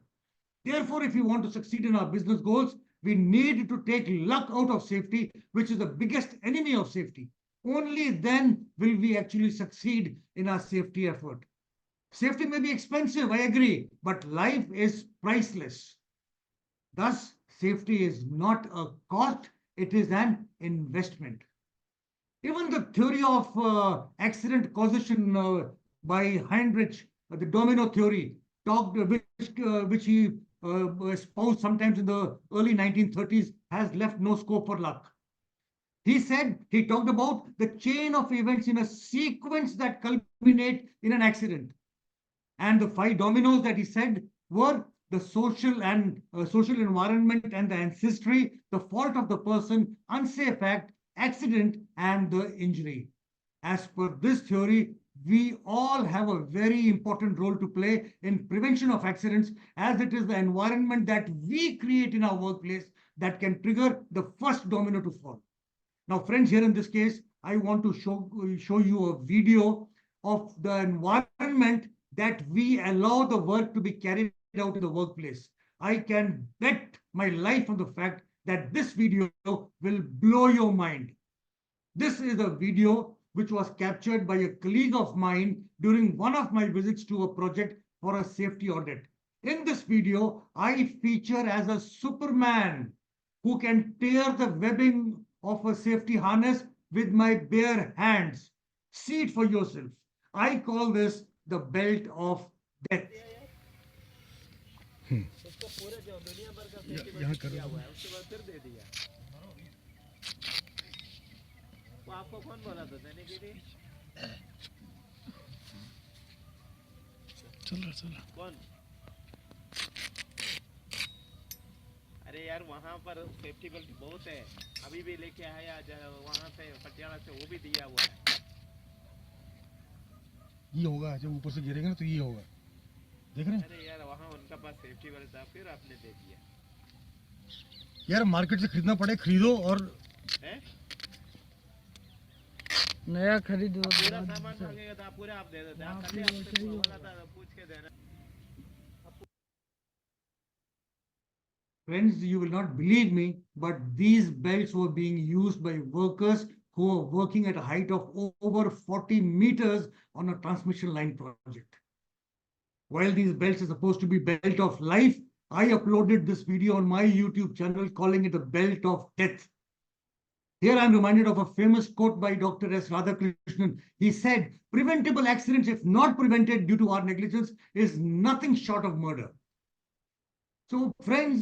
Therefore, if we want to succeed in our business goals, we need to take luck out of safety, which is the biggest enemy of safety. Only then will we actually succeed in our safety effort. Safety may be expensive, I agree, but life is priceless. Thus, safety is not a cost, it is an investment. Even the theory of accident causation by Heinrich, the domino theory, which he espoused sometimes in the early 1930s, has left no scope for luck. He talked about the chain of events in a sequence that culminate in an accident. And the 5 dominoes that he said were the social environment and the ancestry, the fault of the person, unsafe act, accident, and the injury. As per this theory, we all have a very important role to play in prevention of accidents, as it is the environment that we create in our workplace that can trigger the first domino to fall. Now, friends, here in this case, I want to show you a video of the environment that we allow the work to be carried out in the workplace. I can bet my life on the fact that this video will blow your mind. This is a video which was captured by a colleague of mine during one of my visits to a project for a safety audit. In this video, I feature as a Superman who can tear the webbing of a safety harness with my bare hands. See it for yourself. I call this the belt of death. वो आपको कौन बोला था देने के लिए? चल रहा कौन? अरे यार वहाँ पर सेफ्टी बेल्ट बहुत है, अभी भी लेके आया वहाँ से पटियाला से, वो भी दिया हुआ है। ये होगा जब ऊपर से गिरेगा ना तो ये होगा, देख रहे हैं? अरे यार वहाँ उनका पास सेफ्टी बेल्ट था, फिर आपने दे दिया। यार मार्केट से खरीदना पड़े, खरीदो और है? नया खरीदो। पूरा सामान मांगेगा तो आप पूरा आप दे देते, आप खाली आपसे बोला था पूछ के देना। Friends, you will not believe me, but these belts were being used by workers who were working at a height of over 40 meters on a transmission line project. While these belts are supposed to be belt of life, I uploaded this video on my YouTube channel calling it a belt of death. Here I'm reminded of a famous quote by Dr. S. Radhakrishnan. He said, preventable accidents, if not prevented due to our negligence, is nothing short of murder. So friends,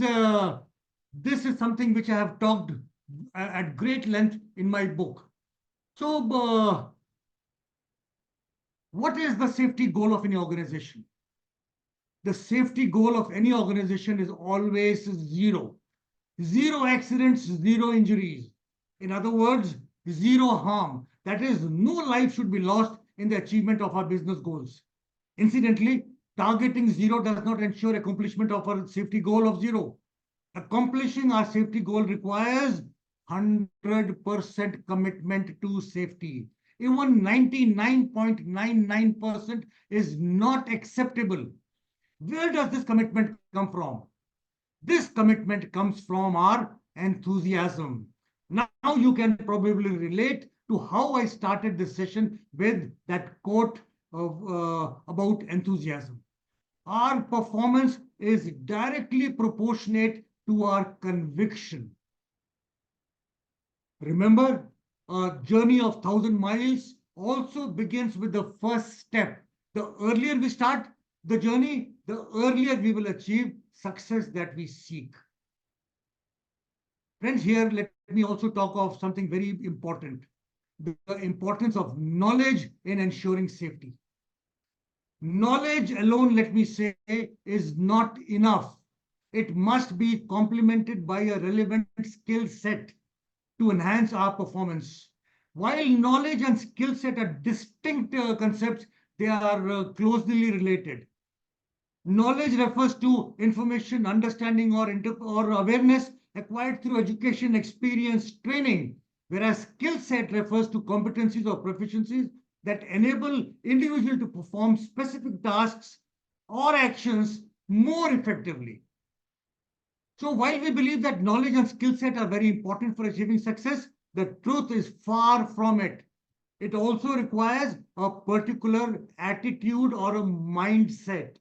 this is something which I have talked at great length in my book. So what is the safety goal of any organization? The safety goal of any organization is always zero. Zero accidents, zero injuries. In other words, zero harm. That is, no life should be lost in the achievement of our business goals. Incidentally, targeting zero does not ensure accomplishment of our safety goal of zero. Accomplishing our safety goal requires 100% commitment to safety. Even 99.99% is not acceptable. Where does this commitment come from? This commitment comes from our enthusiasm. Now you can probably relate to how I started this session with that quote about enthusiasm. Our performance is directly proportionate to our conviction. Remember, a journey of 1,000 miles also begins with the first step. The earlier we start the journey, the earlier we will achieve success that we seek. Friends, here let me also talk of something very important, the importance of knowledge in ensuring safety. Knowledge alone, let me say, is not enough. It must be complemented by a relevant skill set to enhance our performance. While knowledge and skill set are distinct concepts, they are closely related. Knowledge refers to information, understanding, or awareness acquired through education, experience, training, whereas skill set refers to competencies or proficiencies that enable individual to perform specific tasks or actions more effectively. So while we believe that knowledge and skill set are very important for achieving success, the truth is far from it. It also requires a particular attitude or a mindset.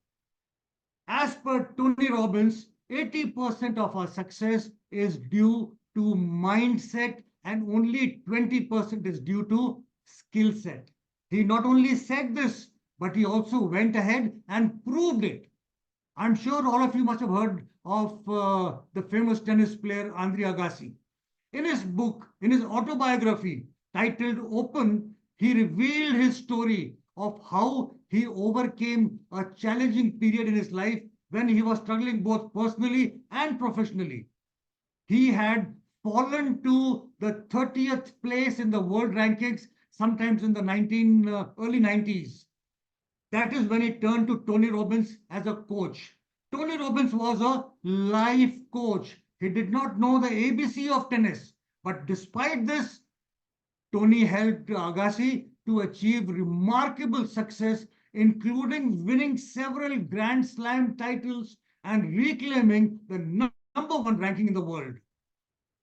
As per Tony Robbins, 80% of our success is due to mindset and only 20% is due to skill set. He not only said this, but he also went ahead and proved it. I'm sure all of you must have heard of the famous tennis player Andre Agassi. In his book, in his autobiography titled Open, he revealed his story of how he overcame a challenging period in his life when he was struggling both personally and professionally. He had fallen to the 30th place in the world rankings, sometimes in the early 90s. That is when he turned to Tony Robbins as a coach. Tony Robbins was a life coach. He did not know the ABC of tennis. But despite this, Tony helped Agassi to achieve remarkable success, including winning several Grand Slam titles and reclaiming the number one ranking in the world.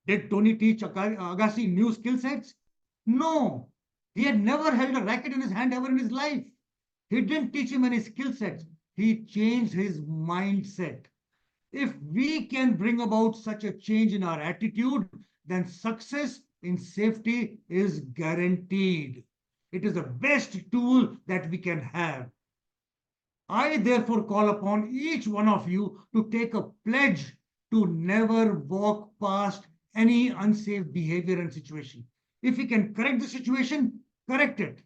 Did Tony teach Agassi new skill sets? No. He had never held a racket in his hand ever in his life. He didn't teach him any skill sets. He changed his mindset. If we can bring about such a change in our attitude, then success in safety is guaranteed. It is the best tool that we can have. I therefore call upon each one of you to take a pledge to never walk past any unsafe behavior and situation. If we can correct the situation, correct it.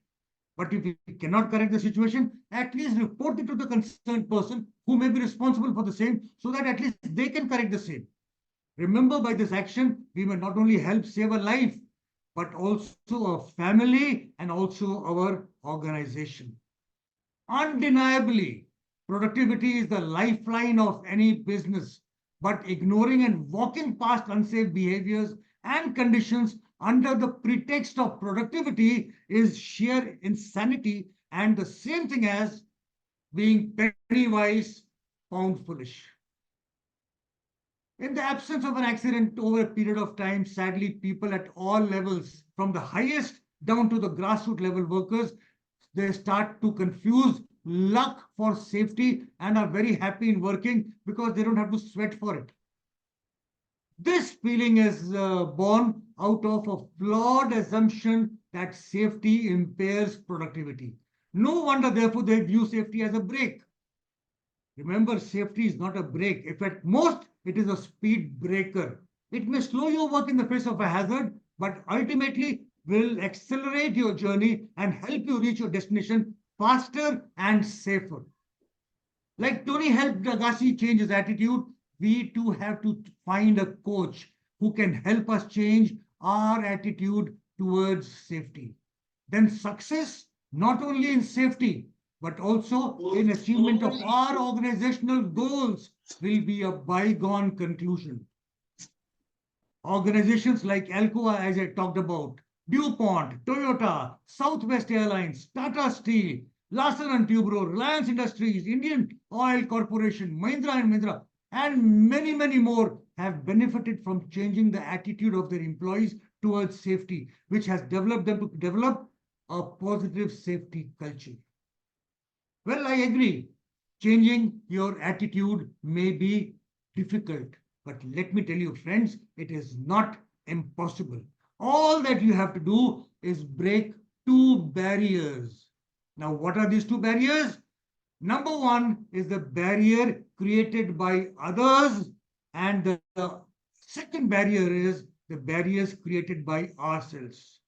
But if we cannot correct the situation, at least report it to the concerned person who may be responsible for the same, so that at least they can correct the same. Remember, by this action, we may not only help save a life, but also a family and also our organization. Undeniably, productivity is the lifeline of any business, but ignoring and walking past unsafe behaviors and conditions under the pretext of productivity is sheer insanity and the same thing as being penny wise, pound foolish. In the absence of an accident over a period of time, sadly, people at all levels, from the highest down to the grassroots level workers, they start to confuse luck for safety and are very happy in working because they don't have to sweat for it. This feeling is born out of a flawed assumption that safety impairs productivity. No wonder, therefore, they view safety as a brake. Remember, safety is not a brake. If at most, it is a speed breaker. It may slow your work in the face of a hazard, but ultimately will accelerate your journey and help you reach your destination faster and safer. Like Tony helped Agassi change his attitude, we too have to find a coach who can help us change our attitude towards safety. Then success, not only in safety, but also in achievement of our organizational goals, will be a bygone conclusion. Organizations like Alcoa, as I talked about, DuPont, Toyota, Southwest Airlines, Tata Steel, Larsen and Toubro, Reliance Industries, Indian Oil Corporation, Mahindra and Mahindra, and many, many more have benefited from changing the attitude of their employees towards safety, which has developed them to develop a positive safety culture. Well, I agree. Changing your attitude may be difficult, but let me tell you, friends, it is not impossible. All that you have to do is break two barriers. Now, what are these two barriers? Number one is the barrier created by others, and the second barrier is the barriers created by ourselves.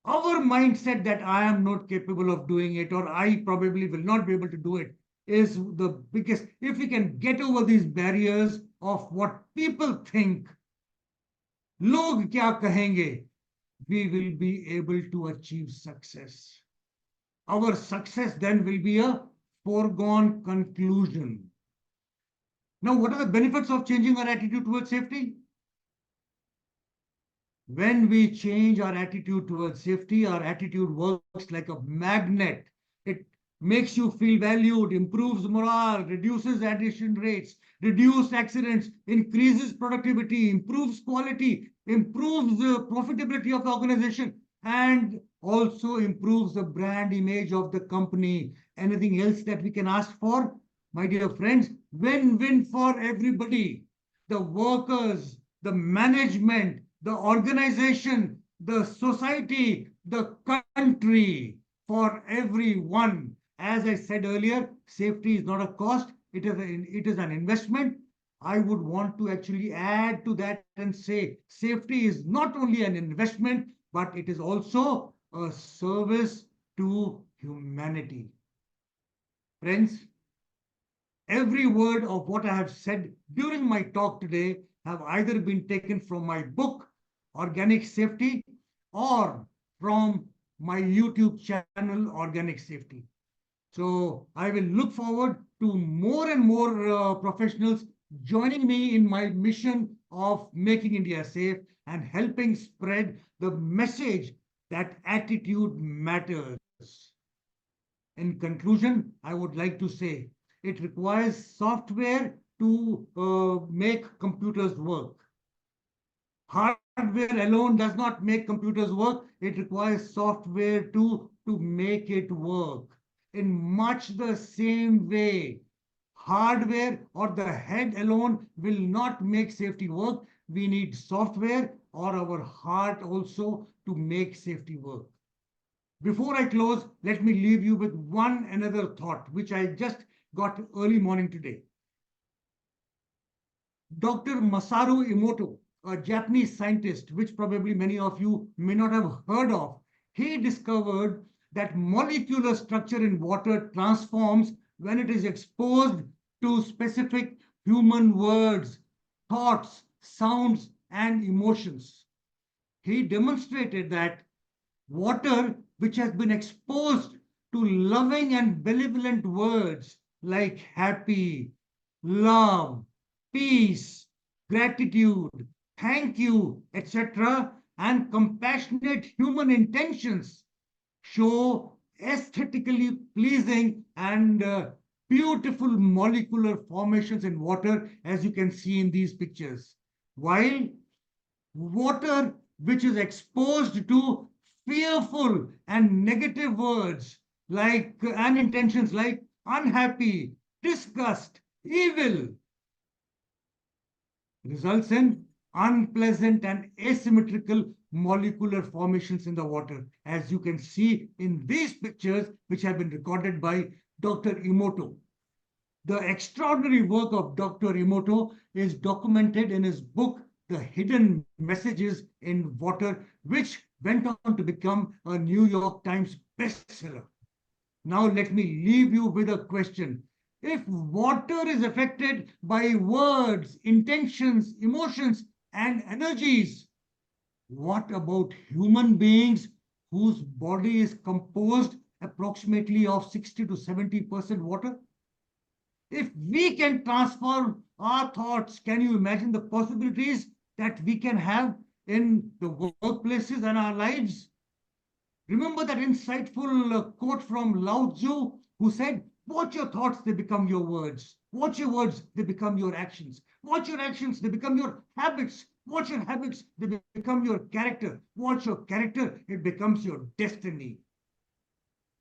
Our mindset that I am not capable of doing it or I probably will not be able to do it is the biggest. If we can get over these barriers of what people think, log kya kahenge, we will be able to achieve success. Our success then will be a foregone conclusion. Now, what are the benefits of changing our attitude towards safety? When we change our attitude towards safety, our attitude works like a magnet. It makes you feel valued, improves morale, reduces addiction rates, reduces accidents, increases productivity, improves quality, improves the profitability of the organization, and also improves the brand image of the company. Anything else that we can ask for? My dear friends, win-win for everybody. The workers, the management, the organization, the society, the country, for everyone. As I said earlier, safety is not a cost, it is an investment. I would want to actually add to that and say safety is not only an investment, but it is also a service to humanity. Friends, every word of what I have said during my talk today have either been taken from my book, Organic Safety, or from my YouTube channel, Organic Safety. So I will look forward to more and more professionals joining me in my mission of making India safe and helping spread the message that attitude matters. In conclusion, I would like to say it requires software to make computers work. Hardware alone does not make computers work. It requires software to make it work. In much the same way, hardware or the head alone will not make safety work. We need software or our heart also to make safety work. Before I close, let me leave you with one another thought, which I just got early morning today. Dr. Masaru Emoto, a Japanese scientist, which probably many of you may not have heard of, he discovered that molecular structure in water transforms when it is exposed to specific human words, thoughts, sounds, and emotions. He demonstrated that water which has been exposed to loving and benevolent words like happy, love, peace, gratitude, thank you, etc., and compassionate human intentions show aesthetically pleasing and beautiful molecular formations in water, as you can see in these pictures. While water which is exposed to fearful and negative words like and intentions like unhappy, disgust, evil, results in unpleasant and asymmetrical molecular formations in the water, as you can see in these pictures, which have been recorded by Dr. Emoto. The extraordinary work of Dr. Emoto is documented in his book, The Hidden Messages in Water, which went on to become a New York Times bestseller. Now, let me leave you with a question. If water is affected by words, intentions, emotions, and energies, what about human beings whose body is composed approximately of 60 to 70% water? If we can transform our thoughts, can you imagine the possibilities that we can have in the workplaces and our lives? Remember that insightful quote from Lao Tzu, who said, watch your thoughts, they become your words. Watch your words, they become your actions. Watch your actions, they become your habits. Watch your habits, they become your character. Watch your character, it becomes your destiny.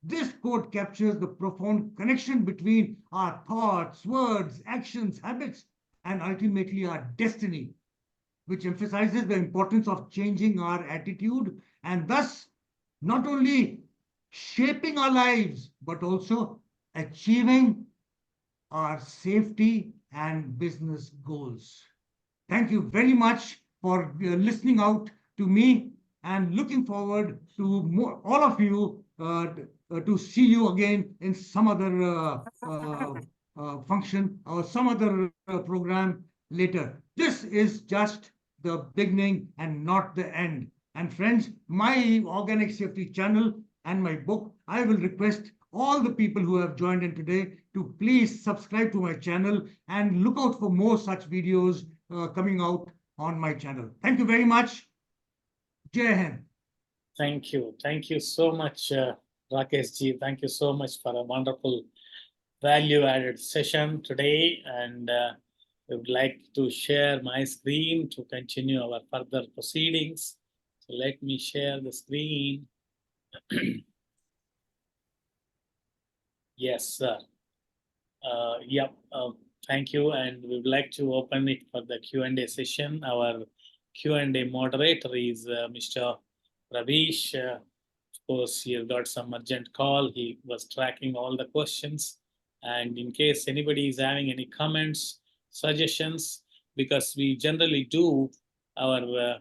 This quote captures the profound connection between our thoughts, words, actions, habits, and ultimately our destiny, which emphasizes the importance of changing our attitude and thus not only shaping our lives, but also achieving our safety and business goals. Thank you very much for listening out to me and looking forward to all of you to see you again in some other function or some other program later. This is just the beginning and not the end. And friends, my organic safety channel and my book, I will request all the people who have joined in today to please subscribe to my channel and look out for more such videos coming out on my channel. Thank you very much. Jai Hind. Thank you. Thank you so much, Rakesh ji. Thank you so much for a wonderful value-added session today. And I would like to share my screen to continue our further proceedings. So let me share the screen. Yes, sir. Yep. Thank you. And we would like to open it for the Q&A session. Our Q&A moderator is Mr. Ravish. Of course, he has got some urgent call. He was tracking all the questions. And in case anybody is having any comments, suggestions, because we generally do our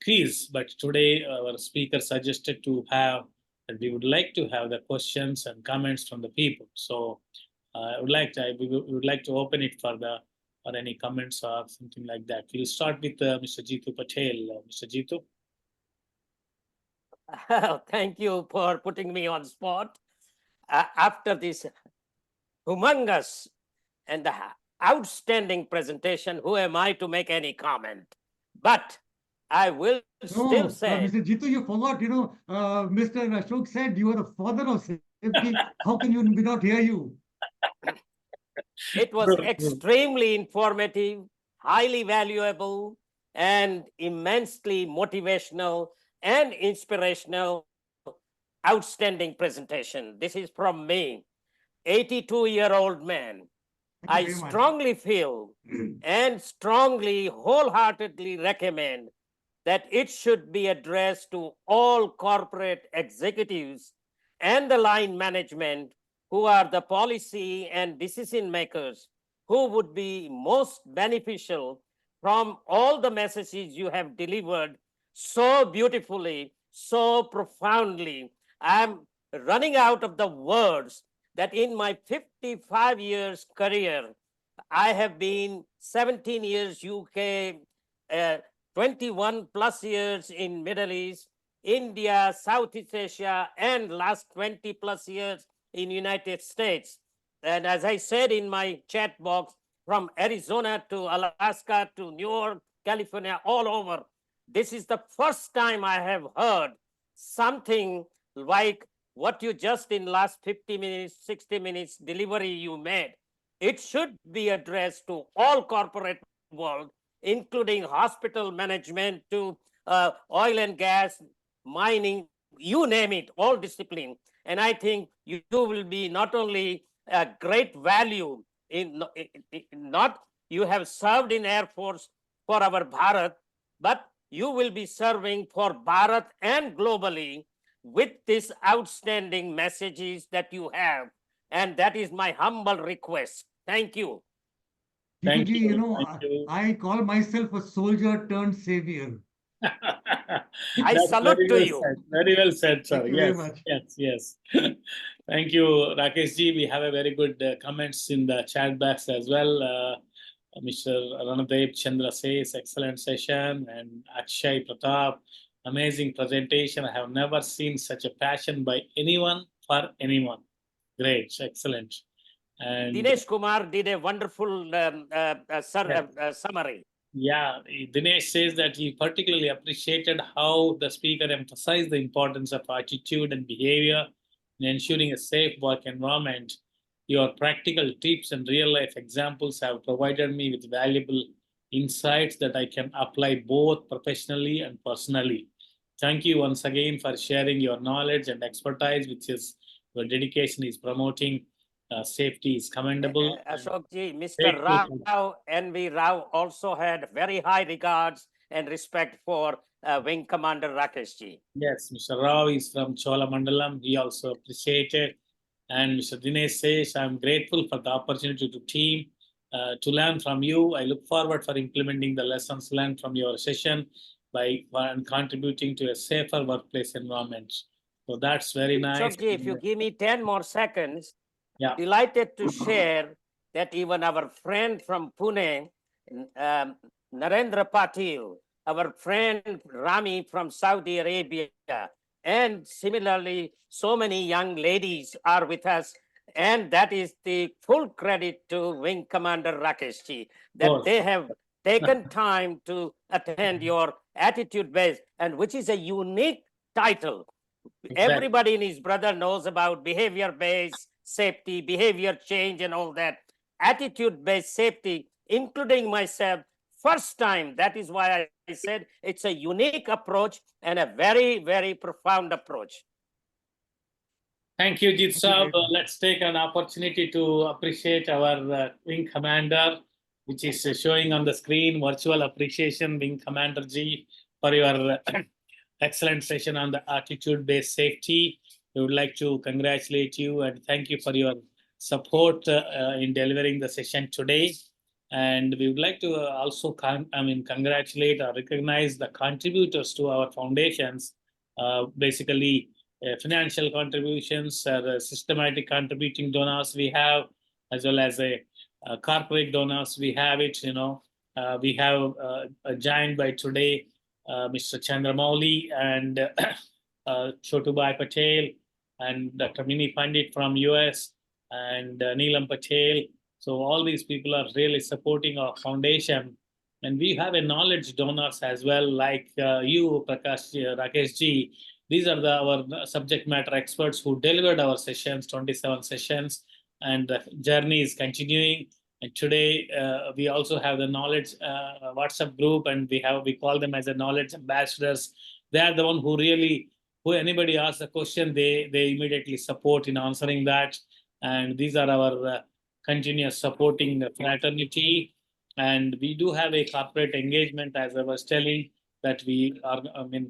quiz, but today our speaker suggested to have that we would like to have the questions and comments from the people. So we would like to open it for any comments or something like that. We'll start with Mr. Jitu Patel. Mr. Jitu. Thank you for putting me on spot. After this humongous and outstanding presentation, who am I to make any comment? But I will still say... Mr. Jitu, you forgot, Mr. Ashok said you are the father of safety. How can we not hear you? It was extremely informative, highly valuable, and immensely motivational and inspirational, outstanding presentation. This is from me, 82-year-old man. I strongly feel and strongly, wholeheartedly recommend that it should be addressed to all corporate executives and the line management who are the policy and decision makers who would be most beneficial from all the messages you have delivered so beautifully, so profoundly. I'm running out of the words that in my 55 years career, I have been 17 years UK, 21 plus years in Middle East, India, Southeast Asia, and last 20 plus years in United States. And as I said in my chat box, from Arizona to Alaska to New York, California, all over, this is the first time I have heard something like what you just in last 50 minutes, 60 minutes delivery you made. It should be addressed to all corporate world, including hospital management to oil and gas, mining, you name it, all discipline. And I think you will be not only a great value in not you have served in Air Force for our Bharat, but you will be serving for Bharat and globally with these outstanding messages that you have. And that is my humble request. Thank you. Thank Jituji, you. Thank you. I call myself a soldier turned savior. I That's salute very to well you. said. Very well said, sir. Thank you very Yes, much. yes. Thank you, Rakesh ji. We have a very good comments in the chat box as well. Mr. Ranadev Chandra says, excellent session. And Akshay Pratap, amazing presentation. I have never seen such a passion by anyone for anyone. Great, excellent. And Dinesh Kumar did a wonderful summary. yeah, Dinesh says that he particularly appreciated how the speaker emphasized the importance of attitude and behavior in ensuring a safe work environment. Your practical tips and real life examples have provided me with valuable insights that I can apply both professionally and personally. Thank you once again for sharing your knowledge and expertise, which is your dedication is promoting safety is commendable. Ashokji, Mr. Rao, N.V. Rao also had very high regards and respect for Wing Commander Rakeshji. Yes, Mr. Rao is from Cholamandalam. He also appreciated. And Mr. Dinesh says, I'm grateful for the opportunity to learn from you. I look forward for implementing the lessons learned from your session by contributing to a safer workplace environment. So that's very nice. Ashokji, if you give me 10 more seconds, yeah. Delighted to share that even our friend from Pune, Narendra Patil, our friend Rami from Saudi Arabia, and similarly, so many young ladies are with us. And that is the full credit to Wing Commander Rakeshji, that they have taken time to attend your attitude based, and which is a unique title. Exactly. Everybody and his brother knows about behavior based safety, behavior change, and all that. Attitude based safety, including myself, first time. That is why I said it's a unique approach and a very, very profound approach. Thank you, Jit Saab. Let's take an opportunity to appreciate our Wing Commander, which is showing on the screen. Virtual appreciation, Wing Commander Ji, for your excellent session on the attitude-based safety. We would like to congratulate you and thank you for your support in delivering the session today. And we would like to also congratulate or recognize the contributors to our foundations, basically financial contributions, systematic contributing donors we have, as well as corporate donors we have it. We have joined by today Mr. Chandramouli and Chotubai Patel and Dr. Mini Pandit from US and Neelam Patel. So all these people are really supporting our foundation. And we have a knowledge donors as well, like you, Prakash, Rakesh ji. These are our subject matter experts who delivered our sessions, 27 sessions, and the journey is continuing. And today we also have the knowledge WhatsApp group, and we call them as a knowledge ambassadors. They are the one who really, who anybody asks a question, they immediately support in answering that. And these are our continuous supporting fraternity. And we do have a corporate engagement, as I was telling, that we are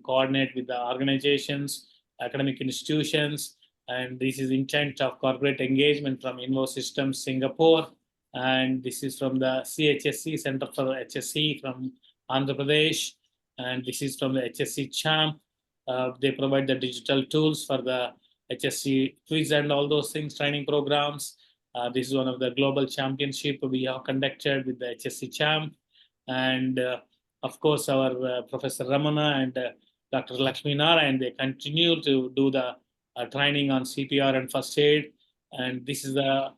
coordinate with the organizations, academic institutions, and this is intent of corporate engagement from Invo Systems Singapore. And this is from the CHSE, Center for HSE from Andhra Pradesh. And this is from the HSE CHAMP. They provide the digital tools for the HSE quiz and all those things, training programs. This is one of the global championship we have conducted with the HSE champ. And of course, our Professor Ramana and Dr. Lakshmi Narayan, they continue to do the training on CPR and first aid. And this is the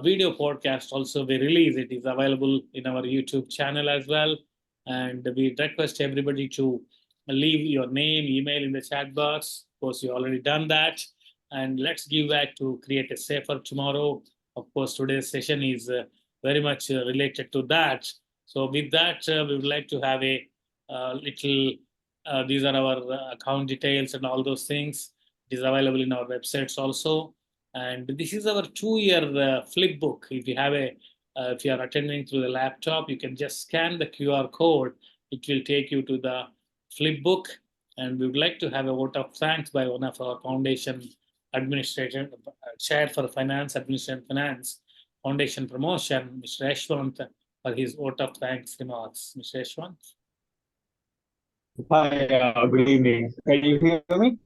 video podcast also we release. It is available in our YouTube channel as well. And we request everybody to leave your name, email in the chat box. Of course, you already done that. And let's give back to create a safer tomorrow. Of course, today's session is very much related to that. So with that, we would like to have a little, these are our account details and all those things. It is available in our websites also. And this is our 2-year flip book. If you have a, if you are attending through the laptop, you can just scan the QR code. It will take you to the flip book. And we would like to have a vote of thanks by one of our foundation administrator, chair for finance, administration finance, foundation promotion, Mr. Ashwant, for his vote of thanks remarks. Mr. Ashwant? Hi, good evening. Can you hear me?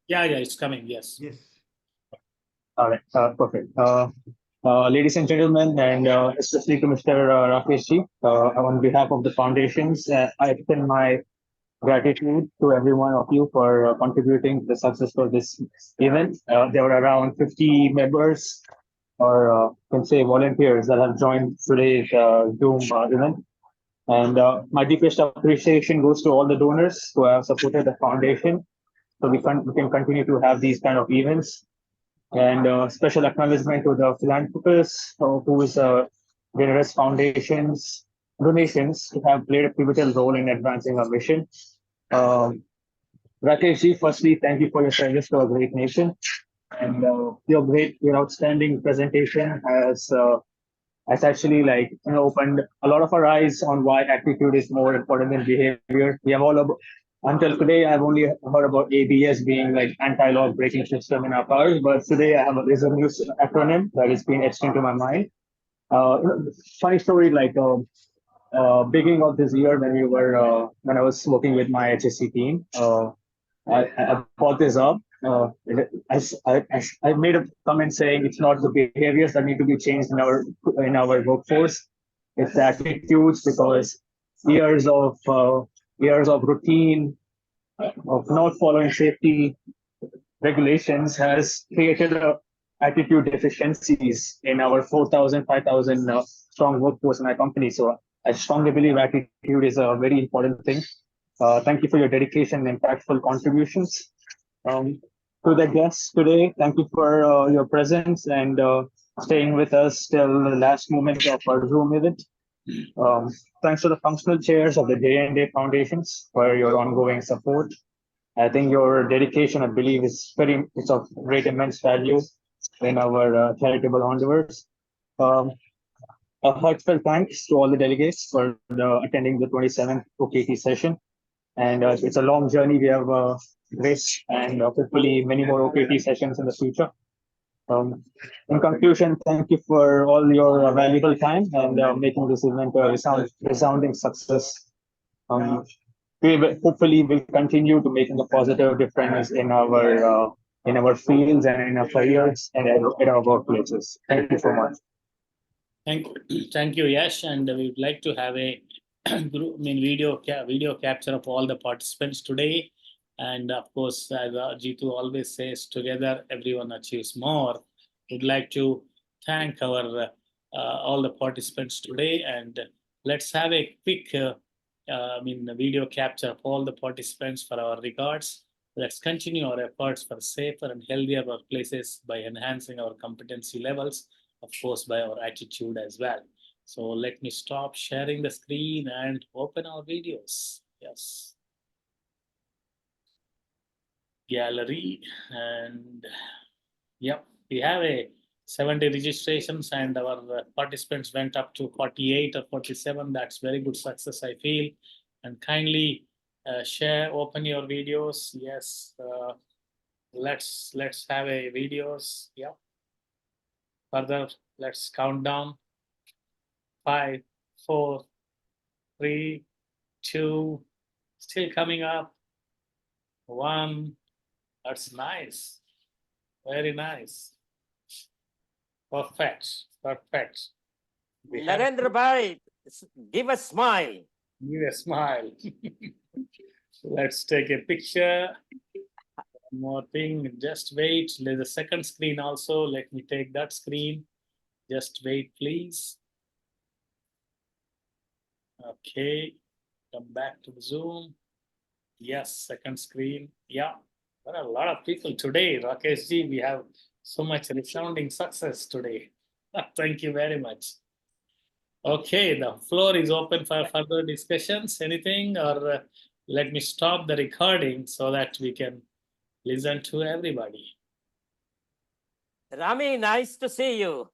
Yeah, it's coming, yes. Yes. All right, perfect. Ladies and gentlemen, and especially to Mr. Rakeshji, on behalf of the foundations, I extend my gratitude to every one of you for contributing to the success of this event. There were around 50 members, or can say volunteers, that have joined today's Zoom event. And my deepest appreciation goes to all the donors who have supported the foundation, so we can continue to have these kind of events. And special acknowledgement to the philanthropists whose generous foundations donations have played a pivotal role in advancing our mission. Rakeshji, firstly, thank you for your service to our great nation, and your outstanding presentation has actually opened a lot of our eyes on why attitude is more important than behavior. We have until today, I've only heard about ABS being like anti-lock braking system in our cars, but today there's a new acronym that is being etched into my mind. Funny story, beginning of this year when I was working with my HSE team, I brought this up. I made a comment saying it's not the behaviors that need to be changed in our workforce, it's the attitudes, because years of routine of not following safety regulations has created attitude deficiencies in our 4,000, 5,000 strong workforce in our company. So I strongly believe attitude is a very important thing. Thank you for your dedication and impactful contributions. To the guests today, thank you for your presence and staying with us till the last moment of our Zoom event. Thanks to the functional chairs of the Day Foundations for your ongoing support. I think your dedication, I believe, it's of great immense value in our charitable endeavors. A heartfelt thanks to all the delegates for attending the 27th OKT session. And it's a long journey. We have grace and hopefully many more OKT sessions in the future. In conclusion, thank you for all your valuable time and making this event a resounding success. Hopefully we'll continue to making a positive difference in our fields and in our careers and in our workplaces. Thank you so much. Thank you, Yash. And we would like to have a video capture of all the participants today. And of course, as Jitu always says, together everyone achieves more. We'd like to thank our all the participants today, and let's have a quick video capture of all the participants for our regards. Let's continue our efforts for safer and healthier workplaces by enhancing our competency levels, of course, by our attitude as well. So let me stop sharing the screen and open our videos. Yes. Gallery, and yep, we have a 70 registrations and our participants went up to 48 or 47. That's very good success, I feel. And kindly open your videos. Yes, let's have a videos. Yeah. Further, let's count down. 5, 4, 3, 2, still coming up. 1. That's nice. Very nice. Perfect. Perfect. We have Narendra Bhai, give a smile. give a smile. Let's take a picture. One more thing. Just wait. There's a second screen also. Let me take that screen. Just wait, please. Okay. Come back to the Zoom. Yes, second screen. Yeah. There are a lot of people today, Rakesh ji. We have so much resounding success today. Thank you very much. Okay, the floor is open for further discussions. Anything, or let me stop the recording so that we can listen to everybody. Rami, nice to see you.